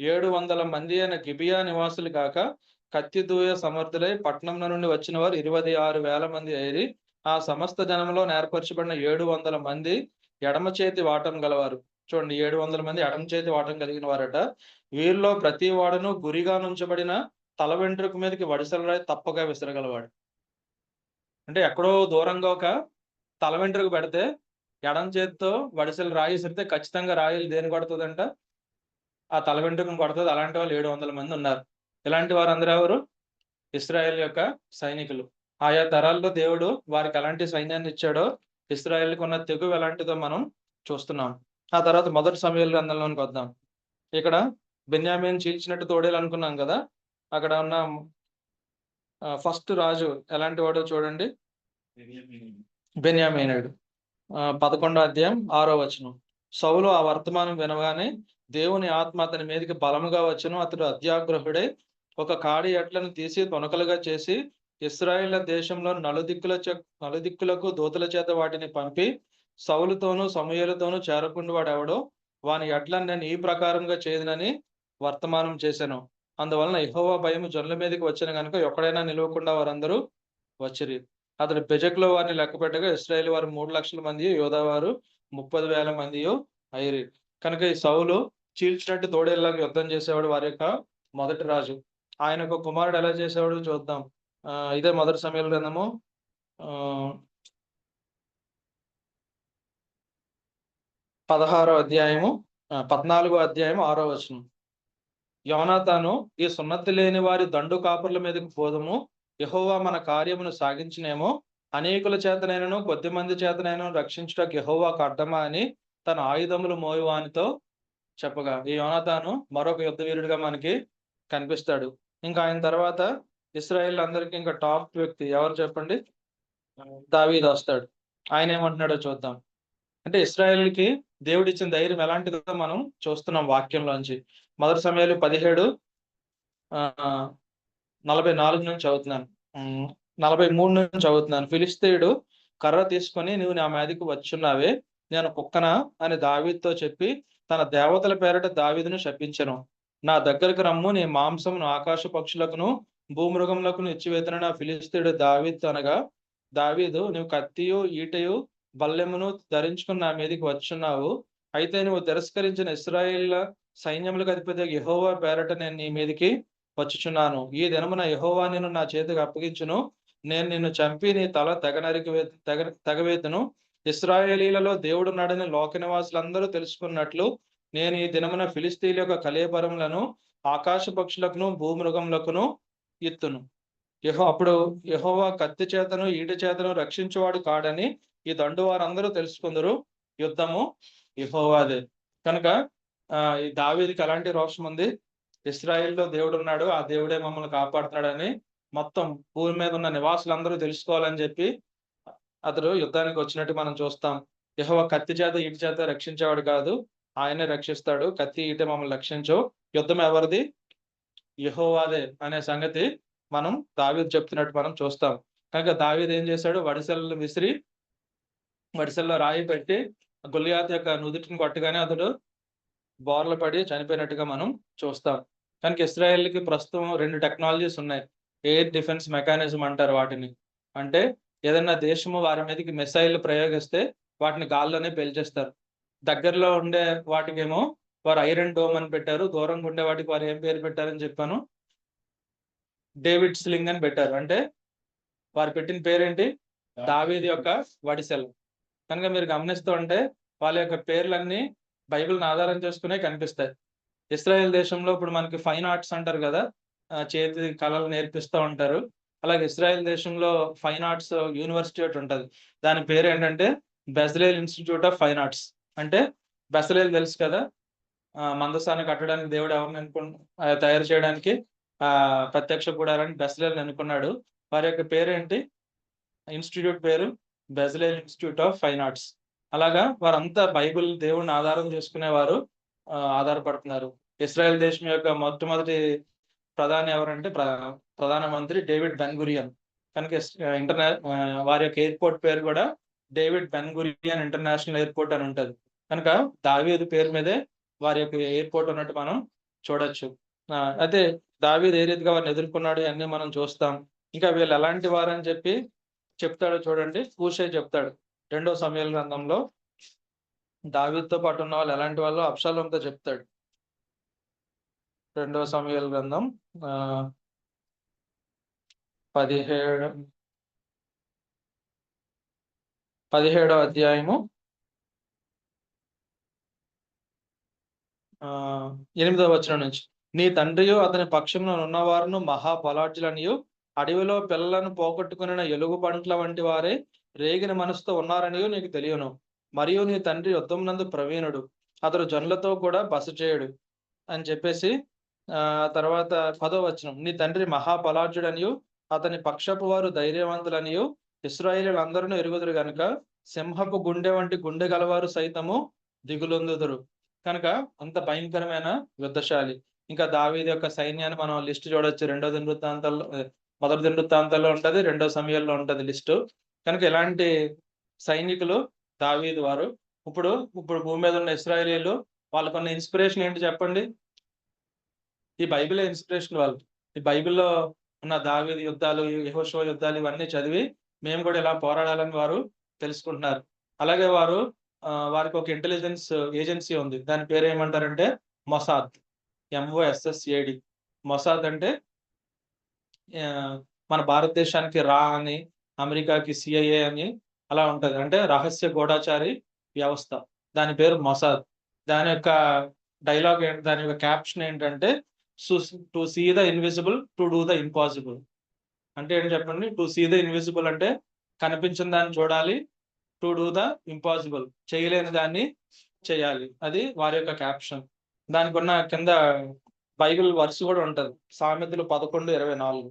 700 మంది అయిన గిబియా నివాసులు కాక కత్తి దూయ సమర్థులై పట్టణం నుండి వచ్చిన వారు 26,000 మంది అయ్యి ఆ సమస్త జనంలో ఏర్పరచబడిన 700 మంది ఎడమ చేతి వాటం గలవారు. చూడండి, 700 మంది ఎడమ చేతి వాటం కలిగిన వారట. వీరిలో ప్రతి వాడును గురిగా నుంచబడిన తల వెంట్రుక మీదకి వడిసెల రాయి తప్పగా విసరగలవాడు. అంటే ఎక్కడో దూరంగా ఒక తల వెంట్రుక పెడితే ఎడం చేతితో వడిసెలు రాయి విసిరితే ఖచ్చితంగా రాయిలు దేని కొడుతుందంట? ఆ తల వెంట్రుకను కొడుతుంది. అలాంటి వాళ్ళు 700 మంది ఉన్నారు. ఇలాంటి వారందరూ ఎవరు? ఇశ్రాయేల్ యొక్క సైనికులు. ఆయా తరాల్లో దేవుడు వారికి ఎలాంటి సైన్యాన్ని ఇచ్చాడో, ఇశ్రాయేలుకు ఉన్న తెగువ ఎలాంటిదో మనం చూస్తున్నాం. ఆ తర్వాత మొదటి సమూయేలు గ్రంథంలోనికి వద్దాం. ఇక్కడ బెన్యామీను చీల్చినట్టు తోడేలు అనుకున్నాం కదా, అక్కడ ఉన్న ఫస్ట్ రాజు ఎలాంటి వాడో చూడండి, బెన్యామీనుడు. 11వ అధ్యాయం 6వ వచనం. సౌలు ఆ వర్తమానం వినగానే దేవుని ఆత్మ అతని మీదకి బలముగా వచ్చును. అతడు అత్యాగ్రహుడై ఒక కాడి ఎడ్లను తీసి తొనకలుగా చేసి ఇశ్రాయేళ్ల దేశంలో నలుదిక్కులకు దూతల చేత వాటిని పంపి, సౌలుతోనూ సమూయేలుతోనూ చేరకుండా వాడెవడో వాని ఎడ్లను నేను ఈ ప్రకారంగా చేయదునని వర్తమానం చేశాను. అందువలన యెహోవా భయము జనుల మీదకి వచ్చిన గనుక ఎక్కడైనా నిలవకుండా వారందరూ వచ్చిరి. అతడు బెజకులో వారిని లెక్క పెట్టగా ఇశ్రాయేల్ వారు 3,00,000 మంది, యోధా వారు 30,000 మంది అయిరి. కనుక ఈ సౌలు చీల్చినట్టు తోడేళ్ళగా యుద్ధం చేసేవాడు వారి యొక్క మొదటి రాజు. ఆయన ఒక కుమారుడు ఎలా చేసేవాడు చూద్దాం. ఇదే మొదటి సమూయేలు గ్రంథము 16వ అధ్యాయము 14వ అధ్యాయం 6వ వచనం. యోనాతాను, ఈ సున్నతి లేని వారి దండు కాపుర్ల మీదకి పోదము, యెహోవా మన కార్యమును సాగించినేమో, అనేకుల చేతనైనను కొద్ది మంది చేతనైనను రక్షించుటకు యెహోవాకు అడ్డమా అని తన ఆయుధములు మోయువానితో చెప్పగా, ఈ యోనాతాను మరొక యుద్ధ వీరుడిగా మనకి కనిపిస్తాడు. ఇంకా ఆయన తర్వాత ఇశ్రాయేల్ అందరికీ ఇంకా టాప్ వ్యక్తి ఎవరు చెప్పండి? దావీదు వస్తాడు. ఆయన ఏమంటున్నాడో చూద్దాం. అంటే ఇశ్రాయేలుకి దేవుడు ఇచ్చిన ధైర్యం ఎలాంటిదో మనం చూస్తున్నాం వాక్యంలోంచి. మొదటి సమూయేలు 17 44 నుంచి చదువుతున్నాను. 43 నుంచి చదువుతున్నాను. ఫిలిష్తీయుడు కర్ర తీసుకొని, నువ్వు నా మీదకి వచ్చున్నావే, నేను కుక్కనా అని దావీదుతో చెప్పి తన దేవతల పేరట దావీదును శపించెను. నా దగ్గరకు రమ్ము, నీ మాంసమును ఆకాశ పక్షులకును భూమృగములకును ఇచ్చివేతనని ఆ ఫిలిష్తీయుడు దావీదుతో అనగా, దావీదు, నువ్వు కత్తియు ఈటయు బల్లెమును ధరించుకుని నా మీదకి వచ్చున్నావు. అయితే నువ్వు తిరస్కరించిన ఇశ్రాయేళ్ల సైన్యములకు అధిపతి యెహోవా పేరట నేను నీ మీదకి వచ్చుచున్నాను. ఈ దినమున యెహోవా నిన్ను నా చేతికి అప్పగించును. నేను నిన్ను చంపి నీ తల తెగవేతును. ఇశ్రాయేలీలలో దేవుడున్నాడని లోక నివాసులందరూ తెలుసుకున్నట్లు నేను ఈ దినమున ఫిలిష్తీయుల యొక్క కళేబరములను ఆకాశ పక్షులకును భూమృగములకును ఇత్తును. అప్పుడు యెహోవా కత్తి చేతను ఈట చేతను రక్షించువాడు కాడని ఈ దండు వారందరూ తెలుసుకుందరు. యుద్ధము యెహోవాదే. కనుక ఈ దావీదుకి ఎలాంటి రోషం ఉంది? ఇశ్రాయేల్లో దేవుడు ఉన్నాడు, ఆ దేవుడే మమ్మల్ని కాపాడుతున్నాడని మొత్తం భూమి మీద ఉన్న నివాసులందరూ తెలుసుకోవాలని చెప్పి అతడు యుద్ధానికి వచ్చినట్టు మనం చూస్తాం. యెహోవా కత్తి చేత ఈట చేత రక్షించేవాడు కాదు, ఆయనే రక్షిస్తాడు. కత్తి ఈట మమ్మల్ని రక్షించవు. యుద్ధం ఎవరిది? యెహోవాదే అనే సంగతి మనం దావీదు చెప్తున్నట్టు మనం చూస్తాం. కనుక దావీదు ఏం చేశాడు? వడిసెలను విసిరి వడిసెల్లో రాయి పెట్టి గొల్లియాతు యొక్క నుదుటిని కొట్టగానే అతడు బోర్ల పడి చనిపోయినట్టుగా మనం చూస్తాం. కనుక ఇశ్రాయేల్‌కి ప్రస్తుతం 2 టెక్నాలజీస్ ఉన్నాయి. ఎయిర్ డిఫెన్స్ మెకానిజం అంటారు వాటిని. అంటే ఏదైనా దేశము వారి మీదకి మిసైల్ ప్రయోగిస్తే వాటిని గాల్లోనే పేల్చేస్తారు. దగ్గరలో ఉండే వాటికేమో వారు ఐరన్ డోమ్ అని పెట్టారు. దూరంగా ఉండే వాటికి వారు ఏం పేరు పెట్టారని చెప్పాను? డేవిడ్ స్లింగ్ అని పెట్టారు. అంటే వారు పెట్టిన పేరేంటి? దావీదు యొక్క వడిసెలు. కనుక మీరు గమనిస్తూ ఉంటే వాళ్ళ యొక్క పేర్లన్నీ బైబిల్‌ని ఆధారం చేసుకునే కనిపిస్తాయి. ఇశ్రాయేల్ దేశంలో ఇప్పుడు మనకి ఫైన్ ఆర్ట్స్ అంటారు కదా, చేతి కళలు నేర్పిస్తూ ఉంటారు. అలాగే ఇశ్రాయేల్ దేశంలో ఫైన్ ఆర్ట్స్ యూనివర్సిటీ ఒకటి ఉంటది. దాని పేరు ఏంటంటే Bezalel institute of fine arts. అంటే బెసలేల్ తెలుసు కదా, మందసాన్ని కట్టడానికి దేవుడు ఎవరిని తయారు చేయడానికి ప్రత్యక్ష గుడారాన్ని బెసలేల్ అనుకున్నాడు. వారి యొక్క పేరేంటి? ఇన్స్టిట్యూట్ పేరు Bezalel institute of fine arts. అలాగా వారంతా బైబిల్ దేవుడిని ఆధారం చేసుకునేవారు ఆధారపడుతున్నారు. ఇశ్రాయేల్ దేశం యొక్క మొట్టమొదటి ప్రధాని ఎవరంటే ప్రధానమంత్రి డేవిడ్ బెన్ గురియన్. కనుక వారి యొక్క ఎయిర్పోర్ట్ పేరు కూడా David Ben Gurion international airport అని ఉంటది. కనుక దావీదు పేరు మీదే వారి యొక్క ఎయిర్పోర్ట్ ఉన్నట్టు మనం చూడొచ్చు. అయితే దావీదు ఏ రీతిగా వారిని ఎదుర్కొన్నాడు అన్ని మనం చూస్తాం. ఇంకా వీళ్ళు ఎలాంటి వారని చెప్పి చెప్తాడో చూడండి. హూషై చెప్తాడు 2వ సమూయేలు గ్రంథంలో దావీదుతో పాటు ఉన్న వాళ్ళు ఎలాంటి వాళ్ళు అబ్షాలోముతో చెప్తాడు. 2వ సమూయేలు గ్రంథం 17వ అధ్యాయము 8వ వచనం నుంచి, నీ తండ్రియు అతని పక్షమున ఉన్నవారును మహా బలాఢ్యులనియు అడవిలో పిల్లలను పోగొట్టుకున్న ఎలుగు బంట్ల వంటి వారే రేగిన మనసుతో ఉన్నారని నీకు తెలియను. మరియు నీ తండ్రి యుద్ధమునందు ప్రవీణుడు, అతడు జనులతో కూడా బస చేయడు అని చెప్పేసి తర్వాత 10వ వచనం, నీ తండ్రి మహాబలాఢ్యుడనియు అతని పక్షపు వారు ధైర్యవంతులనియు ఇశ్రాయేలీయులందరూ ఎరుగుదురు గనుక సింహపు గుండె వంటి గుండె గలవారు సైతము దిగులొందుదురు. కనుక అంత భయంకరమైన యుద్ధశాలి. ఇంకా దావీదు యొక్క సైన్యాన్ని మనం లిస్ట్ చూడొచ్చు. మొదటి దినవృత్తాంతాల్లో ఉంటది, రెండో సమయాల్లో ఉంటది లిస్టు. కనుక ఇలాంటి సైనికులు దావీదు వారు. ఇప్పుడు భూమి మీద ఉన్న ఇశ్రాయేలీయులు వాళ్ళకున్న ఇన్స్పిరేషన్ ఏంటి చెప్పండి? ఈ బైబిలే ఇన్స్పిరేషన్ వాళ్ళు. ఈ బైబిల్లో ఉన్న దావీదు యుద్ధాలు, యెహోషువ యుద్ధాలు ఇవన్నీ చదివి మేము కూడా ఇలా పోరాడాలని వారు తెలుసుకుంటున్నారు. అలాగే వారికి ఒక ఇంటెలిజెన్స్ ఏజెన్సీ ఉంది. దాని పేరు ఏమంటారంటే మొసాద్. MOSSAD. మొసాద్ అంటే మన భారతదేశానికి రా అని, అమెరికాకి CIA అని అలా ఉంటది. అంటే రహస్య గూఢచారి వ్యవస్థ. దాని పేరు మొసాద్. దాని యొక్క డైలాగ్ దాని యొక్క క్యాప్షన్ ఏంటంటే to see the invisible, to do the impossible. అంటే ఏంటి చెప్పండి? టు సీ ద ఇన్విజిబుల్ అంటే కనిపించిన దాన్ని చూడాలి, టు డూ ద ఇంపాసిబుల్ చేయలేని దాన్ని చేయాలి. అది వారి యొక్క క్యాప్షన్. దానికి ఉన్న కింద బైబిల్ వర్స్ కూడా ఉంటది. సామెతలు 11:24.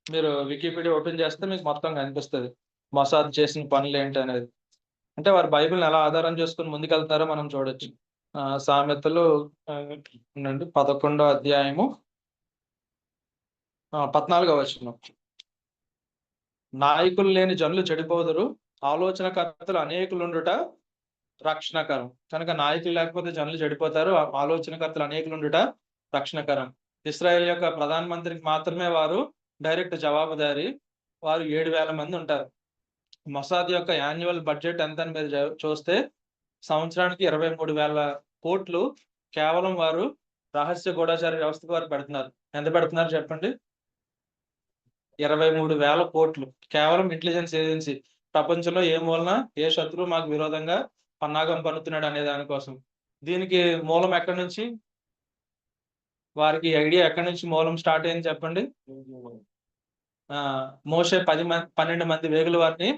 మీరు వికీపీడియా ఓపెన్ చేస్తే మీకు మొత్తం కనిపిస్తుంది మొసాద్ చేసిన పనులు ఏంటి అనేది. అంటే వారు బైబిల్ని ఎలా ఆధారం చేసుకుని ముందుకెళ్తారో మనం చూడొచ్చు. సామెతలు 11వ అధ్యాయము 14వ వచనం, నాయకులు లేని జనులు చెడిపోదురు, ఆలోచనకర్తలు అనేకులుండుట రక్షణకరం. కనుక నాయకులు లేకపోతే జనులు చెడిపోతారు, ఆలోచనకర్తలు అనేకులుండుట రక్షణకరం. ఇశ్రాయేల్ యొక్క ప్రధానమంత్రికి మాత్రమే వారు డైరెక్ట్ జవాబుదారి. వారు 7,000 మంది ఉంటారు. మొసాద్ యొక్క యాన్యువల్ బడ్జెట్ ఎంత అని మీరు చూస్తే సంవత్సరానికి 23,000 కోట్లు కేవలం వారు రహస్య గూఢచారి వ్యవస్థకు వారు పెడుతున్నారు. ఎంత పెడుతున్నారు చెప్పండి? 23,000 కోట్లు కేవలం ఇంటెలిజెన్స్ ఏజెన్సీ. ప్రపంచంలో ఏ మూలన ఏ శత్రువు మాకు విరోధంగా పన్నాగం పన్నుతున్నాడు అనే దానికోసం. దీనికి మూలం ఎక్కడి నుంచి, వారికి ఐడియా ఎక్కడి నుంచి మూలం స్టార్ట్ అయింది చెప్పండి? మోషే 12 మంది వేగుల వారిని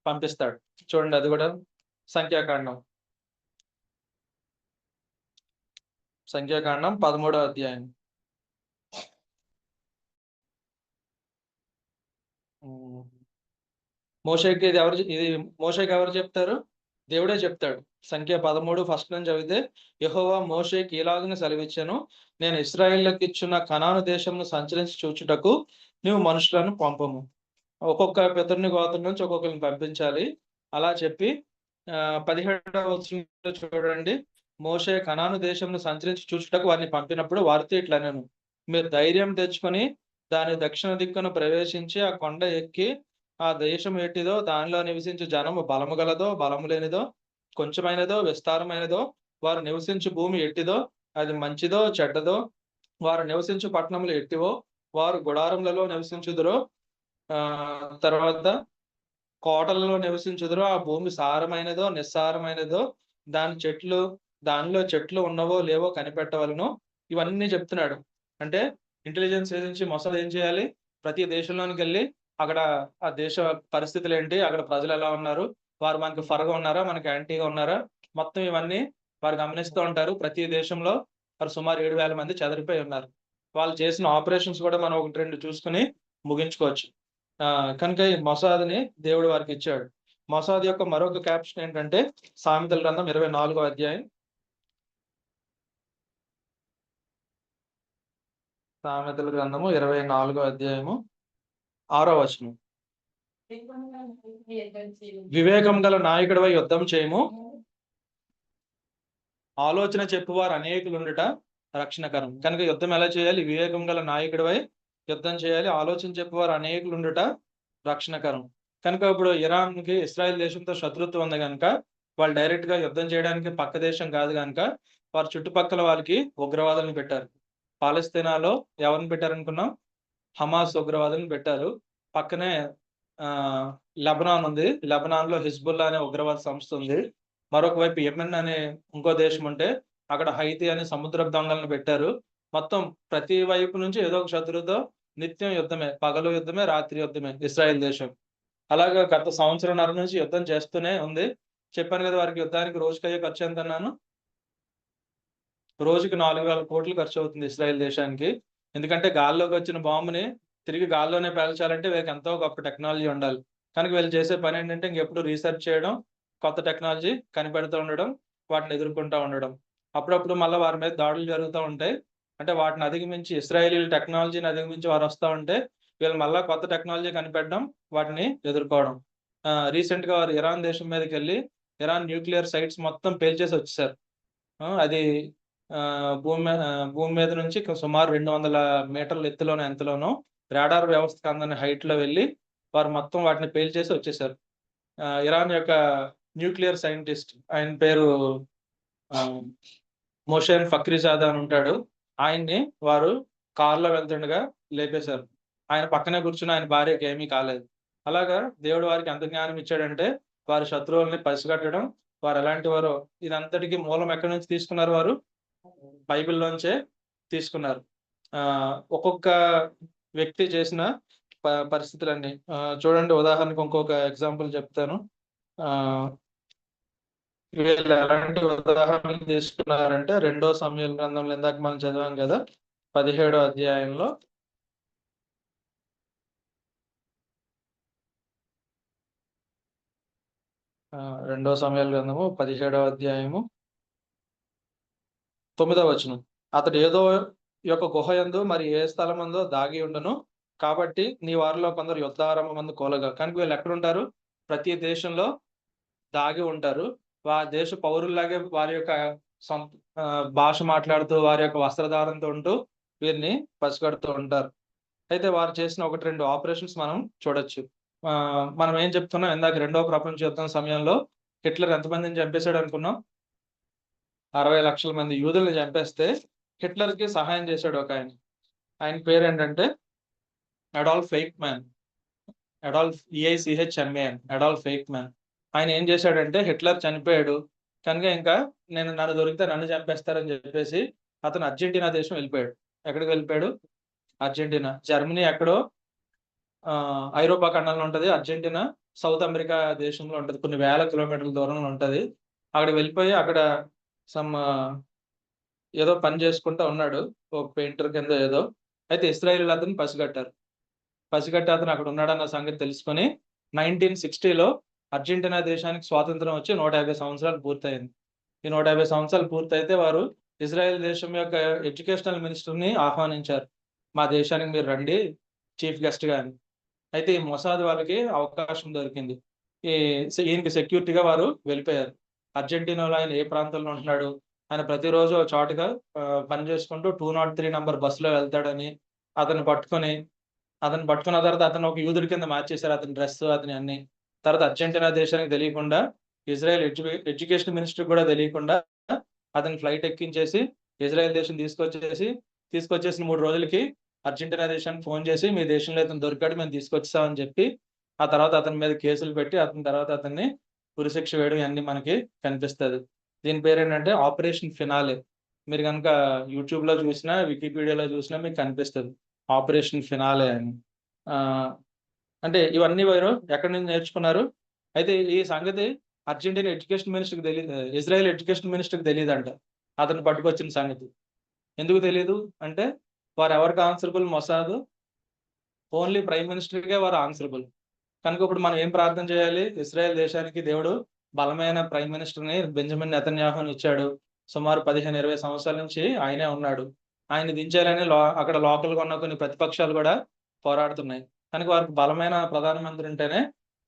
పంపిస్తాడు. చూడండి, అది కూడా సంఖ్యాకాండం 13వ అధ్యాయం. మోషేకి మోషేకి ఎవరు చెప్తారు? దేవుడే చెప్తాడు. సంఖ్య 13 ఫస్ట్ నుంచి చదివితే, యెహోవా మోషేకి ఇలాగనే సెలవిచ్చాను, నేను ఇశ్రాయేలుకి ఇచ్చిన కనాను దేశంను సంచరించి చూచుటకు నువ్వు మనుషులను పంపము. ఒక్కొక్క పితరుని గోత్రం నుంచి ఒక్కొక్కరిని పంపించాలి. అలా చెప్పి 17వ వచనంలో చూడండి, మోషే కనాను దేశంను సంచరించి చూచుటకు వారిని పంపినప్పుడు వారితో ఇట్లా నేను, మీరు ధైర్యం తెచ్చుకొని దాని దక్షిణ దిక్కును ప్రవేశించి ఆ కొండ ఎక్కి ఆ దేశం ఎట్టిదో దానిలో నివసించు జనము బలము గలదో బలము లేనిదో, కొంచెమైనదో విస్తారమైనదో, వారు నివసించు భూమి ఎట్టిదో అది మంచిదో చెడ్డదో, వారు నివసించు పట్టణములు ఎట్టివో వారు గుడారములలో నివసించుదురో, తర్వాత కోటలలో నివసించుదురో, ఆ భూమి సారమైనదో నిస్సారమైనదో, దానిలో చెట్లు ఉన్నవో లేవో కనిపెట్టవలను. ఇవన్నీ చెప్తున్నాడు. అంటే ఇంటెలిజెన్స్ ఏజెన్సీ మొసాద్ ఏం చేయాలి? ప్రతి దేశంలోనికి వెళ్ళి అక్కడ ఆ దేశ పరిస్థితులు ఏంటి, అక్కడ ప్రజలు ఎలా ఉన్నారు, వారు మనకి ఫరగా ఉన్నారా, మనకి యాంటీగా ఉన్నారా, మొత్తం ఇవన్నీ వారు గమనిస్తూ ఉంటారు. ప్రతి దేశంలో వారు సుమారు 7,000 మంది చెదిరిపోయి ఉన్నారు. వాళ్ళు చేసిన ఆపరేషన్స్ కూడా మనం 1-2 చూసుకుని ముగించుకోవచ్చు. కనుక ఈ మొసాద్ని దేవుడు వారికి ఇచ్చాడు. మొసాద్ యొక్క మరొక క్యాప్షన్ ఏంటంటే సామెతల గ్రంథం 24వ అధ్యాయం. సామెతల గ్రంథము 24వ అధ్యాయము 6వ వచనం, వివేకం గల నాయకుడివై యుద్ధం చేయము, ఆలోచన చెప్పువారు అనేకులుండుట రక్షణకరం. కనుక యుద్ధం ఎలా చేయాలి? వివేకం గల నాయకుడివై యుద్ధం చేయాలి, ఆలోచన చెప్పువారు అనేకులుండుట రక్షణకరం. కనుక ఇప్పుడు ఇరాన్కి ఇస్రాయెల్ దేశంతో శత్రుత్వం ఉంది కనుక వాళ్ళు డైరెక్ట్ గా యుద్ధం చేయడానికి పక్క దేశం కాదు కనుక వారు చుట్టుపక్కల వాళ్ళకి ఉగ్రవాదులను పెట్టారు. పాలస్తీనాలో ఎవరిని పెట్టారనుకున్నాం? హమాస్ ఉగ్రవాదులను పెట్టారు. పక్కనే లెబనాన్ ఉంది. లెబనాన్ లో హిజ్బుల్లా అనే ఉగ్రవాద సంస్థ ఉంది. మరొక వైపు యెమెన్ అనే ఇంకో దేశం ఉంటే అక్కడ హైతి అనే సముద్రపు దొంగలను పెట్టారు. మొత్తం ప్రతి వైపు నుంచి ఏదో ఒక శత్రువుతో నిత్యం యుద్ధమే, పగలు యుద్ధమే, రాత్రి యుద్ధమే ఇస్రాయేల్ దేశం. అలాగా గత సంవత్సరంన్నర నుంచి యుద్ధం చేస్తూనే ఉంది. చెప్పాను కదా వారికి యుద్ధానికి రోజుకయ్యే ఖర్చు ఎంతన్నాను? రోజుకి 4,000 కోట్లు ఖర్చవుతుంది ఇస్రాయేల్ దేశానికి. ఎందుకంటే గాల్లోకి వచ్చిన బాంబుని తిరిగి గాల్లోనే పేల్చాలంటే వీళ్ళకి ఎంతో గొప్ప టెక్నాలజీ ఉండాలి. కనుక వీళ్ళు చేసే పనేంటంటే ఇంకెప్పుడు రీసెర్చ్ చేయడం, కొత్త టెక్నాలజీ కనిపెడుతూ ఉండడం, వాటిని ఎదుర్కొంటా ఉండడం. అప్పుడప్పుడు మళ్ళా వారి మీద దాడులు జరుగుతా ఉంటాయి. అంటే వాటిని అధిగమించి ఇశ్రాయేలీయుల టెక్నాలజీని అధిగమించి వారొస్తా ఉంటే, వీళ్ళు మళ్ళా కొత్త టెక్నాలజీ కనిపెట్టడం, వాటిని ఎదుర్కోవడం. రీసెంట్‌గా వారు ఇరాన్ దేశం మీదకెళ్ళి, ఇరాన్ న్యూక్లియర్ సైట్స్ మొత్తం పేల్చేసి వచ్చేసారు. అది భూమి మీద నుంచి సుమారు 200 మీటర్ల ఎత్తులోనో ఎంతలోనో రాడార్ వ్యవస్థకు అందని హైట్‌లో వెళ్లి వారు మొత్తం వాటిని పేల్చేసి వచ్చేసారు. ఇరాన్ యొక్క న్యూక్లియర్ సైంటిస్ట్ ఆయన పేరు ఆహ్, మోషేన్ ఫక్రీజాదా అని ఉంటాడు. ఆయన్ని వారు కార్‌లో వెళ్తుండగా లేపేశారు. ఆయన పక్కనే కూర్చున్న ఆయన భార్యకి ఏమీ కాలేదు. అలాగా దేవుడు వారికి ఎంత జ్ఞానం ఇచ్చాడంటే వారి శత్రువుల్ని పసిగట్టడం, వారు ఎలాంటి వారో ఇదంతటికి మూలం ఎక్కడి నుంచి తీసుకున్నారు వారు? బైబిల్‌లోంచే తీసుకున్నారు. ఒక్కొక్క వ్యక్తి చేసిన పరిస్థితులన్నీ. చూడండి ఉదాహరణకు ఇంకొక ఎగ్జాంపుల్ చెప్తాను. ఆహ్, వీళ్ళు ఎలాంటి ఉదాహరణలు తీసుకున్నారంటే, రెండో సమూయేలు గ్రంథంలో ఇందాక మనం చదివాం గదా! 17 అధ్యాయంలో రెండో సమూయేలు గ్రంథము 17 అధ్యాయము 9 వచనం. అతడు ఏదో యొక్క గుహ యందు మరి ఏ స్థలమందో దాగి ఉండెను. కాబట్టి నీ వారిలో కొందరు యుద్ధారంభమందు కూలగా. కనుక వీళ్ళు ఎక్కడుంటారు? ప్రతి దేశంలో దాగి ఉంటారు. దేశ పౌరుల్లాగే వారి యొక్క సొంత భాష మాట్లాడుతూ, వారి యొక్క వస్త్రధారణతో ఉంటూ వీరిని పసిగడుతూ ఉంటారు. అయితే వారు చేసిన 1, 2 ఆపరేషన్స్ మనం చూడొచ్చు. మనం ఏం చెప్తున్నాం ఇందాక రెండో ప్రపంచ యుద్ధం సమయంలో హిట్లర్ ఎంతమందిని చంపేసాడనుకున్నాం? 60 లక్షల మంది యూదుల్ని చంపేస్తే హిట్లర్‌కి సహాయం చేశాడు ఒకాయన. ఆయన పేరేంటంటే అడాల్ఫ్ ఎయిక్‌మాన్. Adolf ఈఐసీహెచ్ఎంఏఎన్ Adolf ఎయిక్‌మాన్. ఆయన ఏం చేశాడంటే హిట్లర్ చనిపోయాడు. కనుక ఇంకా నన్ను దొరికితే నన్ను చంపేస్తారని చెప్పేసి అతను అర్జెంటీనా దేశం వెళ్ళిపోయాడు. ఎక్కడికి వెళ్ళిపోయాడు? అర్జెంటీనా. జర్మనీ ఎక్కడో ఐరోపా ఖండంలో ఉంటది. అర్జెంటీనా సౌత్ అమెరికా దేశంలో ఉంటది. కొన్ని వేల కిలోమీటర్ల దూరంలో ఉంటది. అక్కడికి వెళ్ళిపోయి అక్కడ సమ్ ఏదో పని చేసుకుంటా ఉన్నాడు. ఒక పెయింటర్ కింద ఏదో. అయితే ఇశ్రాయేలీయులు అతన్ని పసిగట్టారు. పసిగట్టి అతను అక్కడ ఉన్నాడన్న సంగతి తెలుసుకొని 1960లో అర్జెంటీనా దేశానికి స్వాతంత్రం వచ్చి 150 సంవత్సరాలు పూర్తయింది. ఈ 150 సంవత్సరాలు పూర్తయితే వారు ఇజ్రాయెల్ దేశం యొక్క ఎడ్యుకేషనల్ మినిస్టర్‌ని ఆహ్వానించారు. మా దేశానికి మీరు రండి చీఫ్ గెస్ట్‌గా అని. అయితే ఈ మొసాద్ వాళ్ళకి అవకాశం దొరికింది. ఈ ఈయనకి సెక్యూరిటీగా వారు వెళ్ళిపోయారు. అర్జెంటీనాలో ఆయన ఏ ప్రాంతంలో ఉంటున్నాడు, ఆయన ప్రతిరోజు ఒక చోటగా పని చేసుకుంటూ 203 నంబర్ బస్సులో వెళ్తాడని అతన్ని పట్టుకున్న తర్వాత అతను ఒక యూదుడి కింద మార్చేసారు. అతని డ్రెస్ అతని అన్ని. తర్వాత అర్జెంటీనా దేశానికి తెలియకుండా ఇజ్రాయెల్ ఎడ్యుకేషన్ మినిస్టర్‌కి కూడా తెలియకుండా అతన్ని ఫ్లైట్ ఎక్కించేసి ఇజ్రాయెల్ దేశం తీసుకొచ్చేసిన 3 రోజులకి అర్జెంటీనా దేశానికి ఫోను చేసి మీ దేశంలో ఇతను దొరికాడు మేము తీసుకొచ్చేసామని చెప్పి, ఆ తర్వాత అతని మీద కేసులు పెట్టి అతన్ని ఉరిశిక్ష వేయడం ఇయన్నీ మనకి కనిపిస్తది. దీని పేరేంటంటే ఆపరేషన్ ఫినాలే. మీరు గనుక యూట్యూబ్‌లో చూసినా, వికీపీడియాలో చూసినా మీకు కనిపిస్తది. ఆపరేషన్ ఫినాలే అని. ఆహ్, అంటే ఇవన్నీ వీరు ఎక్కడి నుంచి నేర్చుకున్నారు? అయితే ఈ సంగతి అర్జెంటీనా ఎడ్యుకేషన్ మినిస్టర్‌కి ఇజ్రాయెల్ ఎడ్యుకేషన్ మినిస్టర్‌కి తెలీదంట. అతన్ని పట్టుకొచ్చిన సంగతి. ఎందుకు తెలీదు అంటే వారెవరికి ఆన్సరబుల్ మొసాద్? ఓన్లీ ప్రైమ్ మినిస్టర్‌కే వారు ఆన్సరబుల్. కనుక ఇప్పుడు మనం ఏం ప్రార్థన చేయాలి? ఇశ్రాయేల్ దేశానికి దేవుడు బలమైన ప్రైమ్ మినిస్టర్‌ని బెంజమిన్ నెతన్యాహుని ఇచ్చాడు. సుమారు 15, 20 సంవత్సరాల నుంచి ఆయనే ఉన్నాడు. ఆయన్ని దించేయాలని అక్కడ లోకల్‌గా ఉన్న కొన్ని ప్రతిపక్షాలు గూడా పోరాడుతున్నాయి. కనుక వారికి బలమైన ప్రధానమంత్రి ఉంటేనే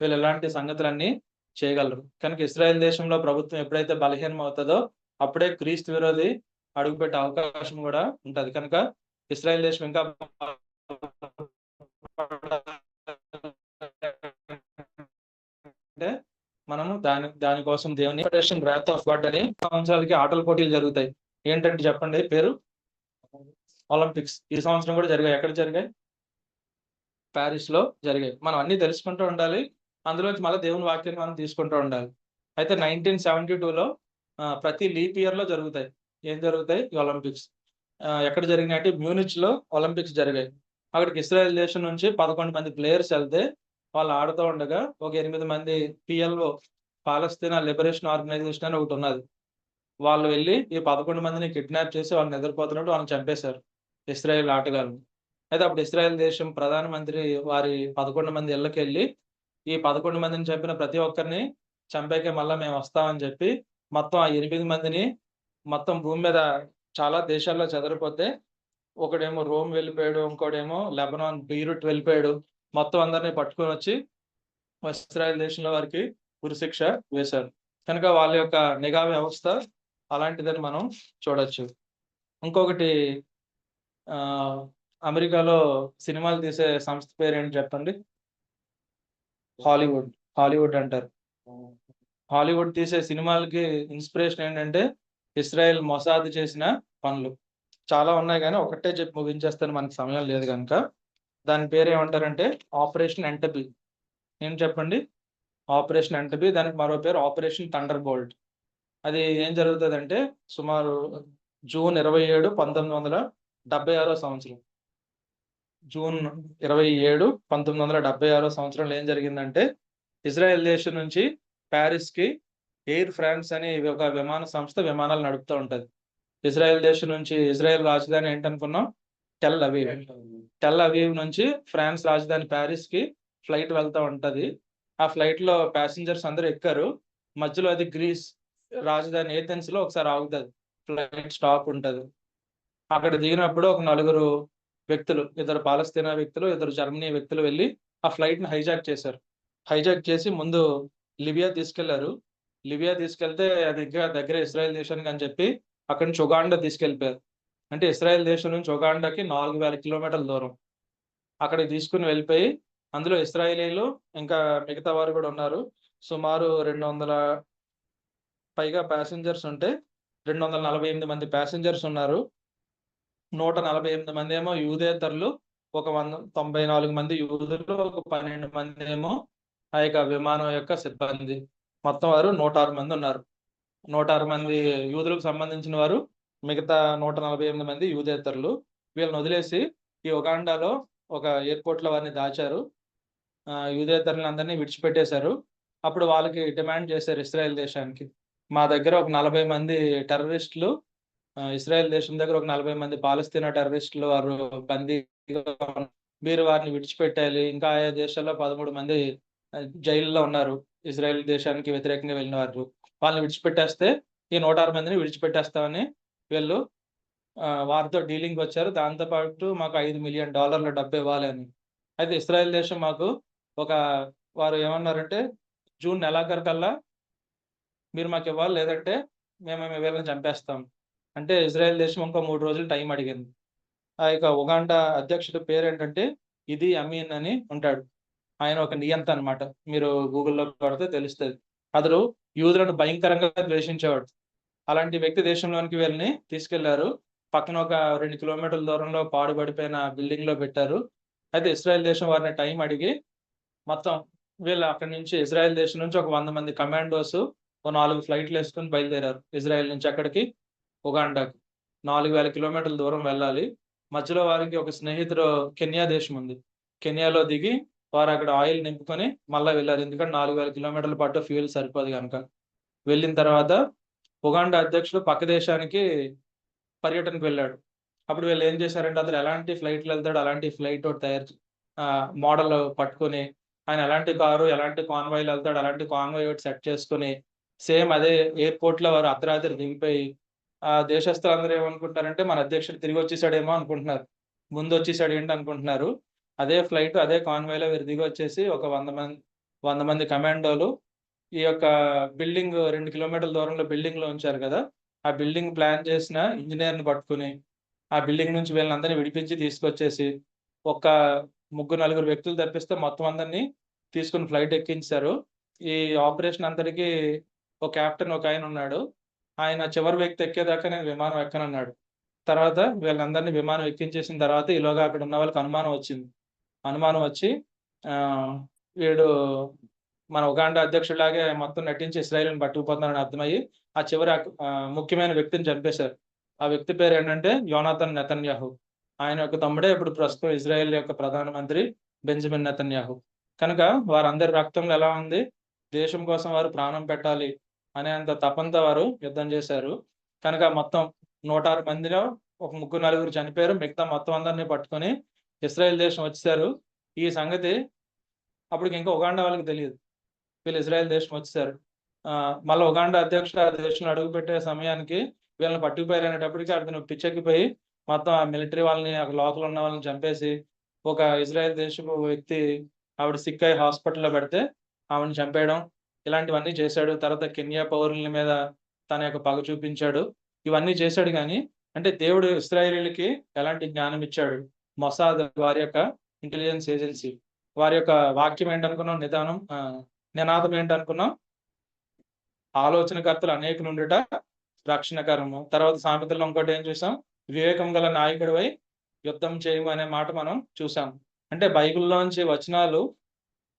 వీళ్ళు ఇలాంటి సంగతులన్నీ చేయగలరు. కనుక ఇశ్రాయేల్ దేశంలో ప్రభుత్వం ఎప్పుడైతే బలహీనమవుతదో అప్పుడే క్రీస్తు విరోధి అడుగుపెట్టే అవకాశం గూడా ఉంటది. కనుక ఇశ్రాయేల్ దేశం ఇంకా అంటే మనము దాని కోసం దేవుని ఆపరేషన్ వ్రాత్ ఆఫ్ గాడ్ అని సంవత్సరాలకి ఆటల పోటీలు జరుగుతాయి. ఏంటంటే చెప్పండి పేరు? ఒలింపిక్స్. ఈ సంవత్సరం కూడా జరిగాయి. ఎక్కడ జరిగాయి? పారిస్‌లో జరిగాయి. మనం అన్నీ తెలుసుకుంటూ ఉండాలి. అందులోంచి మళ్ళా దేవుని వాక్యాన్ని మనం తీసుకుంటూ ఉండాలి. అయితే 1972లో ప్రతి లీప్ ఇయర్‌లో జరుగుతాయి. ఏం జరుగుతాయి? ఈ ఒలింపిక్స్. ఎక్కడ జరిగినాయంటే మ్యూనిచ్‌లో ఒలింపిక్స్ జరిగాయి. అక్కడికి ఇజ్రాయెల్ దేశం నుంచి 11 మంది ప్లేయర్స్ వెళ్తే వాళ్ళు ఆడుతూ ఉండగా ఒక 8 మంది పిఎల్ఓ పాలస్తీనా లిబరేషన్ ఆర్గనైజేషన్ అని ఒకటి ఉన్నది. వాళ్ళు వెళ్ళి ఈ 11 మందిని కిడ్నాప్ చేసి వాళ్ళు నిద్రపోతున్నప్పుడు వాళ్ళని చంపేశారు ఇస్రాయేల్ ఆటగాళ్ళని. అయితే అప్పుడు ఇస్రాయేల్ దేశం ప్రధానమంత్రి వారి 11 మంది ఇళ్ళకెళ్ళి ఈ 11 మందిని చంపిన ప్రతి ఒక్కరిని చంపాకే మళ్ళా మేము వస్తామని చెప్పి మొత్తం ఆ 8 మందిని మొత్తం భూమి మీద చాలా దేశాల్లో చెదరిపోతే ఒకడేమో రోమ్ వెళ్ళిపోయాడు, ఇంకోడేమో లెబనాన్ బీరూట్ వెళ్ళిపోయాడు. మొత్తం అందరిని పట్టుకొని వచ్చి ఇశ్రాయేల్ దేశంలో వారికి ఉరిశిక్ష వేశారు. కనుక వాళ్ళ యొక్క నిఘా వ్యవస్థ అలాంటిదని మనం చూడొచ్చు. ఇంకొకటి అమెరికాలో సినిమాలు తీసే సంస్థ పేరేంటి చెప్పండి? హాలీవుడ్. హాలీవుడ్ అంటారు. హాలీవుడ్ తీసే సినిమాలకి ఇన్స్పిరేషన్ ఏంటంటే ఇస్రాయేల్ మొసాద్ చేసిన పనులు. చాలా ఉన్నాయి గానీ ఒకటే చెప్పి ముగించేస్తాను, మనకు సమయం లేదు గనుక. దాని పేరేమంటారంటే ఆపరేషన్ ఎంటబీ. ఏం చెప్పండి? ఆపరేషన్ ఎంటబీ. దానికి మరో పేరు ఆపరేషన్ థండర్ బోల్ట్. అది ఏం జరుగుతదంటే సుమారు జూన్ 27, 1976 సంవత్సరం. జూన్ 27, 1976 సంవత్సరంలో ఏం జరిగిందంటే ఇజ్రాయెల్ దేశం నుంచి ప్యారిస్‌కి ఎయిర్ ఫ్రాన్స్ అనే ఒక విమాన సంస్థ విమానాలు నడుపుతూ ఉంటది. ఇజ్రాయెల్ దేశం నుంచి ఇజ్రాయెల్ రాజధాని ఏంటనుకున్నాం? Tel Aviv. టెల్ అవీవ్ నుంచి ఫ్రాన్స్ రాజధాని ప్యారిస్‌కి ఫ్లైట్ వెళ్తా ఉంటది. ఆ ఫ్లైట్‌లో ప్యాసింజర్స్ అందరూ ఎక్కారు. మధ్యలో అది గ్రీస్ రాజధాని ఏథెన్స్‌లో ఒకసారి ఆగుతది. ఫ్లైట్ స్టాప్ ఉంటది. అక్కడ దిగినప్పుడు ఒక నలుగురు వ్యక్తులు, ఇద్దరు పాలస్తీనా వ్యక్తులు, ఇద్దరు జర్మనీ వ్యక్తులు వెళ్లి ఆ ఫ్లైట్‌ని హైజాక్ చేశారు. హైజాక్ చేసి ముందు లిబియా తీసుకెళ్లారు. లిబియా తీసుకెళ్తే అది ఇంకా దగ్గర ఇజ్రాయెల్ దేశానికి అని చెప్పి అక్కడి నుంచి ఉగాండా తీసుకెళ్ళిపోయారు. అంటే ఇజ్రాయెల్ దేశం నుంచి ఉగాండాకి 4000 కిలోమీటర్ల దూరం. అక్కడికి తీసుకొని వెళ్ళిపోయి అందులో ఇశ్రాయేలీలు ఇంకా మిగతా వారు కూడా ఉన్నారు. సుమారు 200 పైగా ప్యాసింజర్స్ ఉంటే 248 మంది ప్యాసింజర్స్ ఉన్నారు. 148 మందేమో యూదేతరులు, ఒక 94 మంది యూదులు, ఒక 12 మందేమో ఆ యొక్క విమానం యొక్క సిబ్బంది. మొత్తం వారు 106 మంది ఉన్నారు. 106 మంది యూదులకు సంబంధించిన వారు, మిగతా 148 మంది యూదేతరులు. వీళ్ళని వదిలేసి ఈ ఉగాండాలో ఒక ఎయిర్‌పోర్ట్‌లో వారిని దాచారు. యూదేతరులందరినీ విడిచిపెట్టేశారు. అప్పుడు వాళ్ళకి డిమాండ్ చేశారు ఇశ్రాయేల్ దేశానికి. మా దగ్గర ఒక 40 మంది టెర్రరిస్టులు, ఇశ్రాయేల్ దేశం దగ్గర ఒక 40 మంది పాలస్తీనా టెర్రరిస్టులు వారు బందీగా మీరు వారిని విడిచిపెట్టాలి. ఇంకా ఆయా దేశాల్లో 13 మంది జైలులో ఉన్నారు. ఇజ్రాయెల్ దేశానికి వ్యతిరేకంగా వెళ్ళిన వారు. వాళ్ళని విడిచిపెట్టేస్తే ఈ 106 మందిని విడిచిపెట్టేస్తామని వీళ్ళు వారితో డీలింగ్‌కి వచ్చారు. దాంతో పాటు మాకు $5 మిలియన్ డబ్బు ఇవ్వాలి అని. అయితే ఇశ్రాయేల్ దేశం మాకు వారు ఏమన్నారంటే జూన్ నెలాఖరుకల్లా మీరు మాకివ్వాలి, లేదంటే మేము వీళ్ళని చంపేస్తాం. అంటే ఇజ్రాయెల్ దేశం ఇంకో 3 రోజులు టైం అడిగింది. ఆ యొక్క ఉగాండా అధ్యక్షుడి పేరేంటంటే ఇది అమీన్ అని ఉంటాడు. ఆయన ఒక నియంత అన్నమాట. మీరు గూగుల్‌లో కొడితే తెలుస్తది. అతడు యూదులను భయంకరంగా ద్వేషించేవాడు. అలాంటి వ్యక్తి దేశంలోనికి వీళ్ళని తీసుకెళ్లారు. పక్కన ఒక 2 కిలోమీటర్ల దూరంలో పాడుబడిపోయిన బిల్డింగ్‌లో పెట్టారు. అయితే ఇశ్రాయెల్ దేశం వారిని టైం అడిగి మొత్తం వీళ్ళు అక్కడి నుంచి ఇజ్రాయెల్ దేశం నుంచి ఒక 100 మంది కమాండోస్ ఓ 4 ఫ్లైట్‌లేసుకొని బయలుదేరారు. ఇజ్రాయెల్ నుంచి ఎక్కడికి? ఉగాండాకి. 4000 కిలోమీటర్ల దూరం వెళ్ళాలి. మధ్యలో వారికి ఒక స్నేహితుడు కెన్యా దేశం ఉంది. కెన్యాలో దిగి వారు అక్కడ ఆయిల్ నింపుకొని మళ్ళా వెళ్లారు. ఎందుకంటే 4000 కిలోమీటర్ల పాటు ఫ్యూయల్ సరిపోదు గనక. వెళ్ళిన తర్వాత ఉగాండా అధ్యక్షుడు పక్క దేశానికి పర్యటనకు వెళ్ళాడు. అప్పుడు వీళ్ళు ఏం చేశారంటే అతను ఎలాంటి ఫ్లైట్‌లో వెళ్తాడో అలాంటి ఫ్లైట్ ఒకటి మోడల్ పట్టుకొని, ఆయన ఎలాంటి కారు, ఎలాంటి కాన్వాయ్‌లో వెళ్తాడో అలాంటి కాన్వాయ్ ఒకటి సెట్ చేసుకొని, సేమ్ అదే ఎయిర్‌పోర్ట్‌లో వారు అర్ధరాత్రి దిగిపోయి దేశస్తులందరూ ఏమనుకుంటారంటే మన అధ్యక్షుడు తిరిగొచ్చేసాడేమో అనుకుంటున్నారు. ముందొచ్చేసాడేంటి అనుకుంటున్నారు. అదే ఫ్లైట్, అదే కాన్వాయ్‌లో వీరు దిగొచ్చేసి ఒక 100 మంది కమాండోలు ఈ యొక్క బిల్డింగ్ 2 కిలోమీటర్ల దూరంలో బిల్డింగ్‌లో ఉంచారు కదా! ఆ బిల్డింగ్ ప్లాన్ చేసిన ఇంజినీర్‌ని పట్టుకొని, ఆ బిల్డింగ్ నుంచి వీళ్ళనందరిని విడిపించి తీసుకొచ్చేసి, ఒక నలుగురు వ్యక్తులు తప్పిస్తే మొత్తం అందరిని తీసుకొని ఫ్లైట్ ఎక్కించారు. ఈ ఆపరేషన్ అంతటికి ఒక కెప్టెన్ ఒకాయనున్నాడు. ఆయన చివరి వ్యక్తి ఎక్కేదాకా నేను విమానం ఎక్కనన్నాడు. తర్వాత వీళ్ళందరిని విమానం ఎక్కించేసిన తర్వాత ఈలోగా అక్కడ ఉన్న వాళ్ళకి అనుమానం వచ్చింది. అనుమానం వచ్చి వీడు మన ఉగాండా అధ్యక్షుడిలాగే మొత్తం నటించి ఇశ్రాయేలుని పట్టుకుపోతున్నాడని అర్థమయ్యి, ఆ చివరి ముఖ్యమైన వ్యక్తిని చంపేశారు. ఆ వ్యక్తి పేరేంటంటే యోనాథన్ నెతన్యాహు. ఆయన యొక్క తమ్ముడే ఇప్పుడు ప్రస్తుతం ఇజ్రాయెల్ యొక్క ప్రధానమంత్రి బెంజమిన్ నెతన్యాహు. కనుక వారందరి రక్తంలో ఎలా ఉంది, దేశం కోసం వారు ప్రాణం పెట్టాలి అనేంత తపంతో వారు యుద్ధం చేశారు. కనుక మొత్తం 106 మందిలో ఒక 3-4 చనిపోయారు. మిగతా మొత్తం అందరినీ పట్టుకొని ఇస్రాయెల్ దేశం వచ్చేసారు. ఈ సంగతి అప్పటికి ఇంకా ఉగాండా వాళ్ళకి తెలియదు, వీళ్ళు ఇజ్రాయెల్ దేశం వచ్చేసారు. మళ్ళీ ఉగాండా అధ్యక్షుడు ఆ దేశంలో అడుగుపెట్టే సమయానికి వీళ్ళని పట్టుకుపోయారు అనేటప్పటికి అతను పిచ్చెక్కిపోయి మొత్తం ఆ మిలిటరీ వాళ్ళని, అక్కడ లోపల ఉన్న వాళ్ళని చంపేసి, ఒక ఇజ్రాయెల్ దేశపు వ్యక్తి ఆవిడ సిక్ అయి హాస్పిటల్లో పెడితే ఆవిడని చంపేయడం, ఇలాంటివన్నీ చేశాడు. తర్వాత కెన్యా పౌరుల మీద తన యొక్క పగ చూపించాడు. ఇవన్నీ చేశాడు. కానీ అంటే దేవుడు ఇశ్రాయేలీయులకి ఎలాంటి జ్ఞానం ఇచ్చాడు? మొసాద్ వారి యొక్క ఇంటెలిజెన్స్ ఏజెన్సీ, వారి యొక్క వాక్యం ఏంటనుకున్నాం, నినాదం ఏంటనుకున్నాం, ఆలోచనకర్తలు అనేకులు ఉండుట రక్షణకరము. తర్వాత సామెతల్లో ఇంకోటి ఏం చూసాం, వివేకం గల నాయకుడివై యుద్ధం చేయము అనే మాట మనం చూసాం. అంటే బైబిల్లోంచి వచనాలు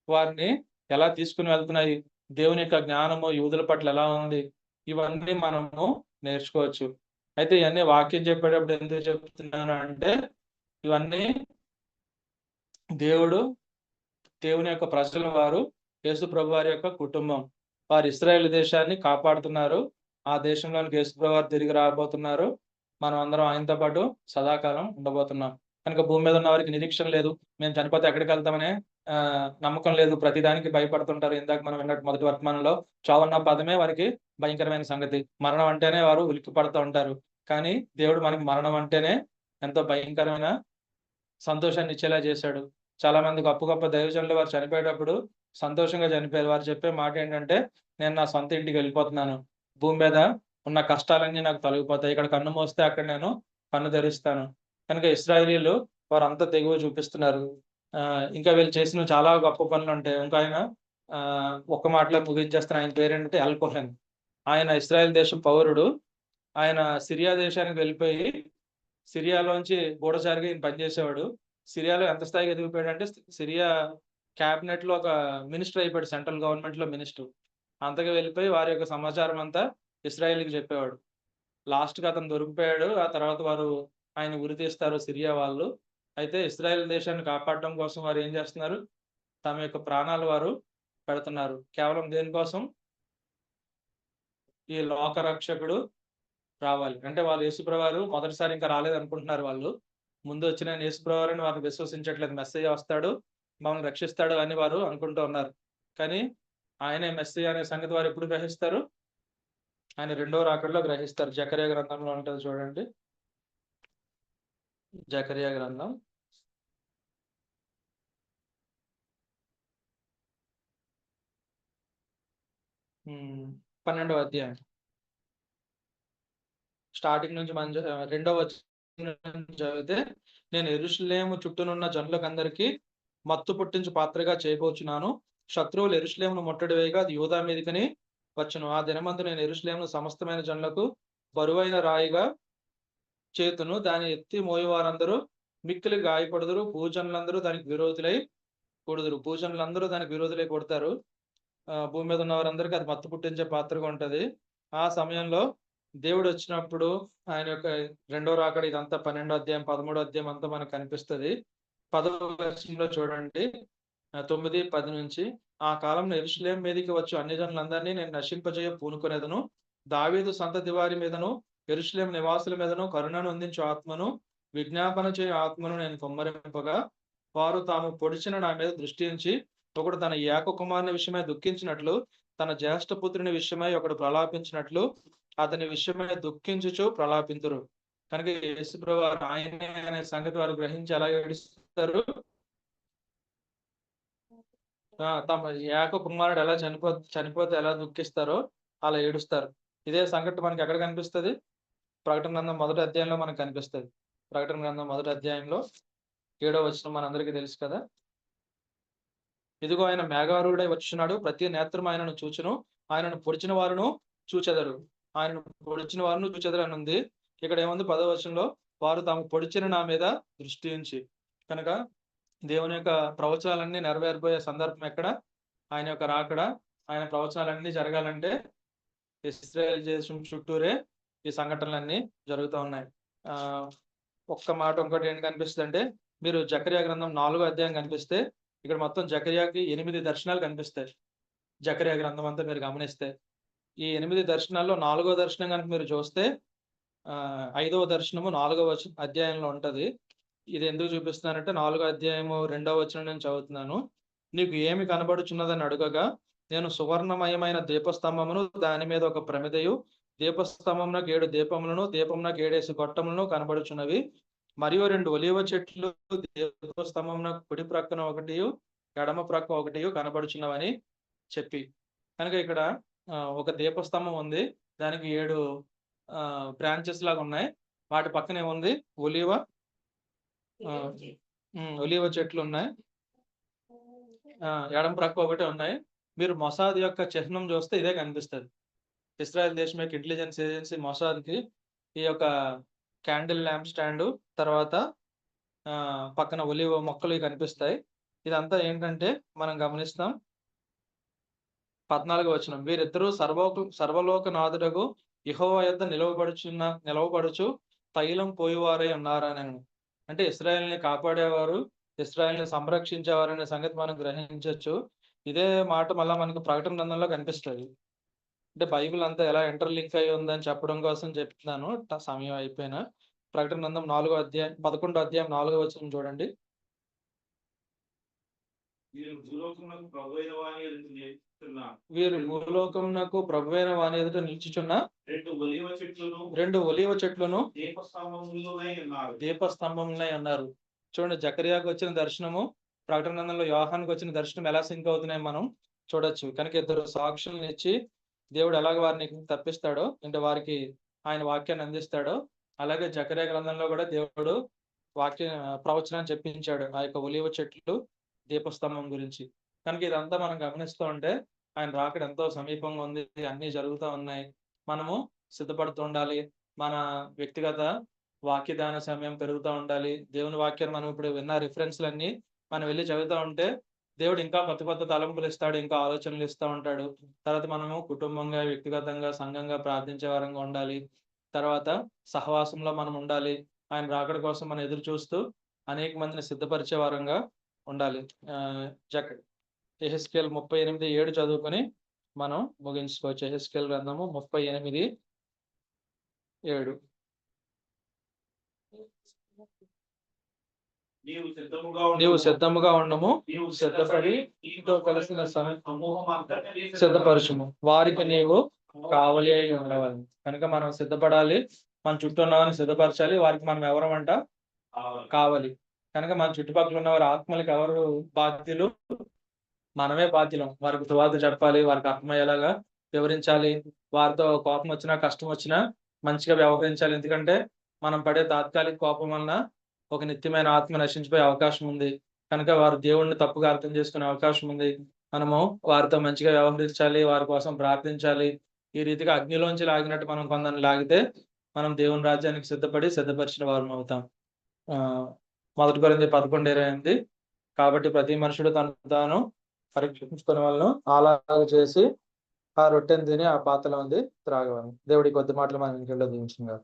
వారిని ఎలా తీసుకుని వెళ్తున్నాయి, దేవుని యొక్క జ్ఞానము యూదుల పట్ల ఎలా ఉంది, ఇవన్నీ మనము నేర్చుకోవచ్చు. అయితే ఇవన్నీ వాక్యం చెప్పేటప్పుడు ఎందుకు చెప్తున్నాను అంటే, ఇవన్నీ దేవుని యొక్క ప్రజలు, వారు యేసు ప్రభు వారి యొక్క కుటుంబం, వారు ఇశ్రాయేలు దేశాన్ని కాపాడుతున్నారు. ఆ దేశంలోనికి యేసు ప్రభు వారు తిరిగి రాబోతున్నారు. మనం అందరం ఆయనతో పాటు సదాకాలం ఉండబోతున్నాం. కనుక భూమి మీద ఉన్న వారికి నిరీక్షణ లేదు, మేము చనిపోతే ఎక్కడికి వెళ్తామనే నమ్మకం లేదు, ప్రతిదానికి భయపడుతుంటారు. ఇందాక మనం విన్నట్టు మొదటి వర్తమానంలో చావన్న పదమే వారికి భయంకరమైన సంగతి. మరణం అంటేనే వారు ఉలిక్కి పడుతూ ఉంటారు. కానీ దేవుడు మనకి మరణం అంటేనే ఎంతో భయంకరమైన సంతోషాన్ని ఇచ్చేలా చేశాడు. చాలా మంది గొప్ప గొప్ప దైవజనులు వారు చనిపోయేటప్పుడు సంతోషంగా చనిపోయారు. వారు చెప్పే మాట ఏంటంటే, నేను నా సొంత ఇంటికి వెళ్ళిపోతున్నాను, భూమి మీద ఉన్న కష్టాలన్నీ నాకు తొలగిపోతాయి, ఇక్కడ కన్ను మూస్తే అక్కడ నేను కన్ను తెరుస్తాను. కనుక ఇశ్రాయేలీయులు వారంతా తెగువ చూపిస్తున్నారు. ఇంకా వీళ్ళు చేసిన చాలా గొప్ప పనులు ఉంటాయి. ఇంకా ఆయన ఒక్క మాటలో ముగించేస్తాను. ఆయన పేరేంటంటే ఎల్కోహెన్. ఆయన ఇశ్రాయేల్ దేశం పౌరుడు. ఆయన సిరియా దేశానికి వెళ్ళిపోయి సిరియాలోంచి గూఢచారిగా ఈయన పనిచేసేవాడు. సిరియాలో ఎంత స్థాయికి ఎదిగిపోయాడంటే, సిరియా క్యాబినెట్ లో ఒక మినిస్టర్ అయిపోయాడు, సెంట్రల్ గవర్నమెంట్ లో మినిస్టర్. అంతగా వెళ్ళిపోయి వారి యొక్క సమాచారం అంతా ఇశ్రాయేల్కి చెప్పేవాడు. లాస్ట్ కి అతను దొరికిపోయాడు. ఆ తర్వాత వారు ఆయన ఉరి తీస్తారు సిరియా వాళ్ళు. అయితే ఇశ్రాయేల్ దేశాన్ని కాపాడడం కోసం వారు ఏం చేస్తున్నారు, తమ యొక్క ప్రాణాలు వారు పెడుతున్నారు. కేవలం దేనికోసం, ఈ లోక రక్షకుడు రావాలి. అంటే వాళ్ళు యేసుప్రభువారు మొదటిసారి ఇంకా రాలేదు అనుకుంటున్నారు వాళ్ళు. ముందు వచ్చిన యేసుప్రభువారిని వారు విశ్వసించట్లేదు. మెస్సయ్య వస్తాడు, మమ్మల్ని రక్షిస్తాడు అని వారు అనుకుంటూ ఉన్నారు. కానీ ఆయనే మెస్సయ్య అనే సంగతి వారు ఎప్పుడు గ్రహిస్తారు, ఆయన రెండో రాకడలో గ్రహిస్తారు. జకర్యా గ్రంథంలో ఉంటుంది చూడండి. జకర్యా గ్రంథం 12వ అధ్యాయం స్టార్టింగ్ నుంచి మనం 2వ వచనం చదివితే, నేను యెరూషలేము చుట్టూనున్న జనులకందరికీ మత్తు పుట్టించు పాత్రగా చేయబోచున్నాను. శత్రువులు యెరూషలేమును ముట్టడి వేయగా అది యూదా మీదికని వచ్చును. ఆ దినమందు నేను యెరూషలేమును సమస్తమైన జనులకు బరువైన రాయిగా చేతును. దాని ఎత్తి మోయవారందరూ మిక్కిలి గాయపడుదురు. భూజనులందరూ దానికి విరోధులై కొడుదురు. భూజనులందరూ దానికి విరోధులై కొడతారు. భూమి మీద ఉన్న వారందరికీ అది మత్తు పుట్టించే పాత్రగా ఉంటది. ఆ సమయంలో దేవుడు వచ్చినప్పుడు ఆయన యొక్క రెండో రాకడ, ఇదంతా 12వ అధ్యాయం 13వ అధ్యాయం అంతా మనకు కనిపిస్తుంది. 10వ వచనంలో చూడండి, 9, 10 నుంచి, ఆ కాలంలో యెరూషలేము మీదికి వచ్చు అన్ని జనులందరినీ నేను నశింపజేయ పూనుకునేదను. దావీదు సంతతి వారి మీదను యెరూషలేము నివాసుల మీదను కరుణను అందించు ఆత్మను, విజ్ఞాపన చేయు ఆత్మను నేను కుమ్మరింపగా, వారు తాము పొడిచిన నా మీద దృష్టి ఉంచి, ఒకడు తన ఏక కుమారుని విషయమై దుఃఖించినట్లు, తన జ్యేష్ఠ పుత్రుని విషయమై ఒకడు ప్రలాపించినట్లు అతని విషయమై దుఃఖించుచు ప్రలాపింతురు. కనుక యేసుప్రభువు ఆయనే అనే సంగతి వారు గ్రహించి ఎలా ఏడుస్తారు, తమ ఏక కుమారుడు ఎలా చనిపోతే ఎలా దుఃఖిస్తారో అలా ఏడుస్తారు. ఇదే సంఘటన మనకి ఎక్కడ కనిపిస్తుంది, ప్రకటన గ్రంథం 1వ అధ్యాయంలో మనకు కనిపిస్తుంది. ప్రకటన గ్రంథం 1వ అధ్యాయంలో 7వ వచనం మనందరికీ తెలుసు కదా. ఇదిగో ఆయన మేఘారూఢై వచ్చున్నాడు, ప్రతి నేత్రం ఆయనను చూచును, ఆయనను పొడిచిన వారును చూచెదరు, ఆయనను పొడిచిన వారును చూచెదరు అని ఉంది. ఇక్కడ ఏముంది 10వ వచనంలో, వారు తాము పొడిచిన నా మీద దృష్టి ఉంచి. కనుక దేవుని యొక్క ప్రవచనాలన్నీ నెరవేరిపోయే సందర్భం ఎక్కడ, ఆయన యొక్క రాకడ. ఆయన ప్రవచనాలన్నీ జరగాలంటే ఇశ్రాయేల్ దేశం చుట్టూరే ఈ సంఘటనలన్నీ జరుగుతూ ఉన్నాయి. ఒక్క మాట ఇంకోటి ఏంటి కనిపిస్తుంది అంటే, మీరు జకర్యా గ్రంథం 4వ అధ్యాయం కనిపిస్తే ఇక్కడ మొత్తం జకర్యాకి 8 దర్శనాలు కనిపిస్తాయి. జకర్యా గ్రంథం అంతా మీరు గమనిస్తే ఈ 8 దర్శనాల్లో 4వ దర్శనం కనుక మీరు చూస్తే 5వ దర్శనము 4వ అధ్యాయంలో ఉంటది. ఇది ఎందుకు చూపిస్తున్నానంటే 4వ అధ్యాయము 2వ వచనం నేను చదువుతున్నాను. నీకు ఏమి కనబడుచున్నదని అడుగగా, నేను సువర్ణమయమైన దీపస్తంభమును, దాని మీద ఒక ప్రమిదయు, దీపస్తంభమునకు 7 దీపములను, దీపమునకు 7 గొట్టములను కనబడుచున్నవి. మరియు 2 ఒలీవ చెట్లు దీపస్తంభమునకు కుడి ప్రక్కన ఒకటియు, ఎడమ ప్రక్క ఒకటియు కనబడుచున్నవని చెప్పి, కనుక ఇక్కడ ఒక దీపస్తంభం ఉంది. దానికి 7 బ్రాంచెస్ లాగా ఉన్నాయి. వాటి పక్కనే ఉంది ఒలీవ చెట్లు ఉన్నాయి. ఎడమ ప్రక్క ఒకటి ఉన్నాయి. మీరు మొసాద్ యొక్క చిహ్నం చూస్తే ఇదే కనిపిస్తుంది. ఇస్రాయల్ దేశం యొక్క ఇంటెలిజెన్స్ ఏజెన్సీ మొసాద్కి ఈ యొక్క క్యాండిల్ ల్యాంప్ స్టాండ్, తర్వాత పక్కన ఒలివ మొక్కలు కనిపిస్తాయి. ఇదంతా ఏంటంటే మనం గమనిస్తాం 14వ వచనం, వీరిద్దరూ సర్వలోకనాథుడగు యెహోవా యొద్ద నిలవబడుచు తైలం పోయేవారై ఉన్నారని. అంటే ఇశ్రాయేలుని కాపాడేవారు, ఇశ్రాయేలుని సంరక్షించేవారనే సంగతి మనం గ్రహించవచ్చు. ఇదే మాట మళ్ళా మనకు ప్రకటన గ్రంథంలో కనిపిస్తుంది. అంటే బైబిల్ అంతా ఎలా ఇంటర్లింక్ అయి ఉందని చెప్పడం కోసం చెప్తున్నాను. సమయం అయిపోయినా ప్రకటన గ్రంథం 11వ అధ్యాయం 4వ వచనం చూడండి. వీరు భూలోకమునకు ప్రభువైన వాని ఎదుట నిల్చుచున్న 2 ఒలీవ చెట్లను దీపస్తంభములై ఉన్నారు. చూడండి, జకర్యాకు వచ్చిన దర్శనము, ప్రకటన గ్రంథంలో యోహానుకు వచ్చిన దర్శనం ఎలా సింక్ అవుతున్నాయి మనం చూడొచ్చు. కనుక ఇద్దరు సాక్షులను ఇచ్చి దేవుడు ఎలాగ వారిని తప్పిస్తాడో, అంటే వారికి ఆయన వాక్యాన్ని అందిస్తాడో, అలాగే జకర్యా గ్రంథంలో కూడా దేవుడు ప్రవచనాన్ని చెప్పించాడు ఆ యొక్క ఒలీవ చెట్లు దీపస్తంభం గురించి. కనుక ఇదంతా మనం గమనిస్తూ ఉంటే ఆయన రాకడ ఎంతో సమీపంగా ఉంది. అన్ని జరుగుతూ ఉన్నాయి. మనము సిద్ధపడుతూ ఉండాలి. మన వ్యక్తిగత వాక్యదాన సమయం పెరుగుతూ ఉండాలి. దేవుని వాక్యాన్ని మనం ఇప్పుడు విన్న రిఫరెన్స్లన్నీ మనం వెళ్ళి చదువుతూ ఉంటే దేవుడు ఇంకా కొత్త తలంపులు ఇస్తాడు, ఇంకా ఆలోచనలు ఇస్తూ ఉంటాడు. తర్వాత మనము కుటుంబంగా, వ్యక్తిగతంగా, సంఘంగా ప్రార్థించే వారంగా ఉండాలి. తర్వాత సహవాసంలో మనం ఉండాలి. ఆయన రాకడ కోసం మనం ఎదురు చూస్తూ అనేక మందిని సిద్ధపరిచే వారంగా ఉండాలి. యెహెజ్కేలు 38:7 చదువుకొని మనం ముగించుకోవచ్చు. యెహెజ్కేలు గ్రంథము 38:7. నీవు సిద్ధముగా ఉండము, సిద్ధపడి నీతో కలిసిన సిద్ధపరచుము, వారికి నీవు కావలి అయి ఉండవాలి. కనుక మనం సిద్ధపడాలి. మన చుట్టూ ఉన్న వారిని సిద్ధపరచాలి. వారికి మనం ఎవరమంట? కావాలి. కనుక మన చుట్టుపక్కల ఉన్న వారి ఆత్మలకు ఎవరు బాధ్యులు? మనమే బాధ్యులం. వారికి సువార్త చెప్పాలి, వారికి అర్థమయ్యేలాగా వివరించాలి. వారితో కోపం వచ్చినా, కష్టం వచ్చినా మంచిగా వ్యవహరించాలి. ఎందుకంటే మనం పడే తాత్కాలిక కోపం వలన ఒక నిత్యమైన ఆత్మ నశించిపోయే అవకాశం ఉంది. కనుక వారు దేవుణ్ణి తప్పుగా అర్థం చేసుకునే అవకాశం ఉంది. మనము వారితో మంచిగా వ్యవహరించాలి, వారి కోసం ప్రార్థించాలి. ఈ రీతిగా అగ్నిలోంచి లాగినట్టు మనం కొందరిని లాగితే మనం దేవుని రాజ్యానికి సిద్ధపరిచిన వారం అవుతాం. 1 కొరింథీ 11:28. కాబట్టి ప్రతి మనుషుడు తను తాను పరీక్షించుకునే వాళ్ళను అలాగ చేసి ఆ రొట్టెను తిని ఆ పాత్రలో ఉంది త్రాగవాలి. దేవుడి కొద్ది మాటలు మనం ఇంట్లో దీవించుగా.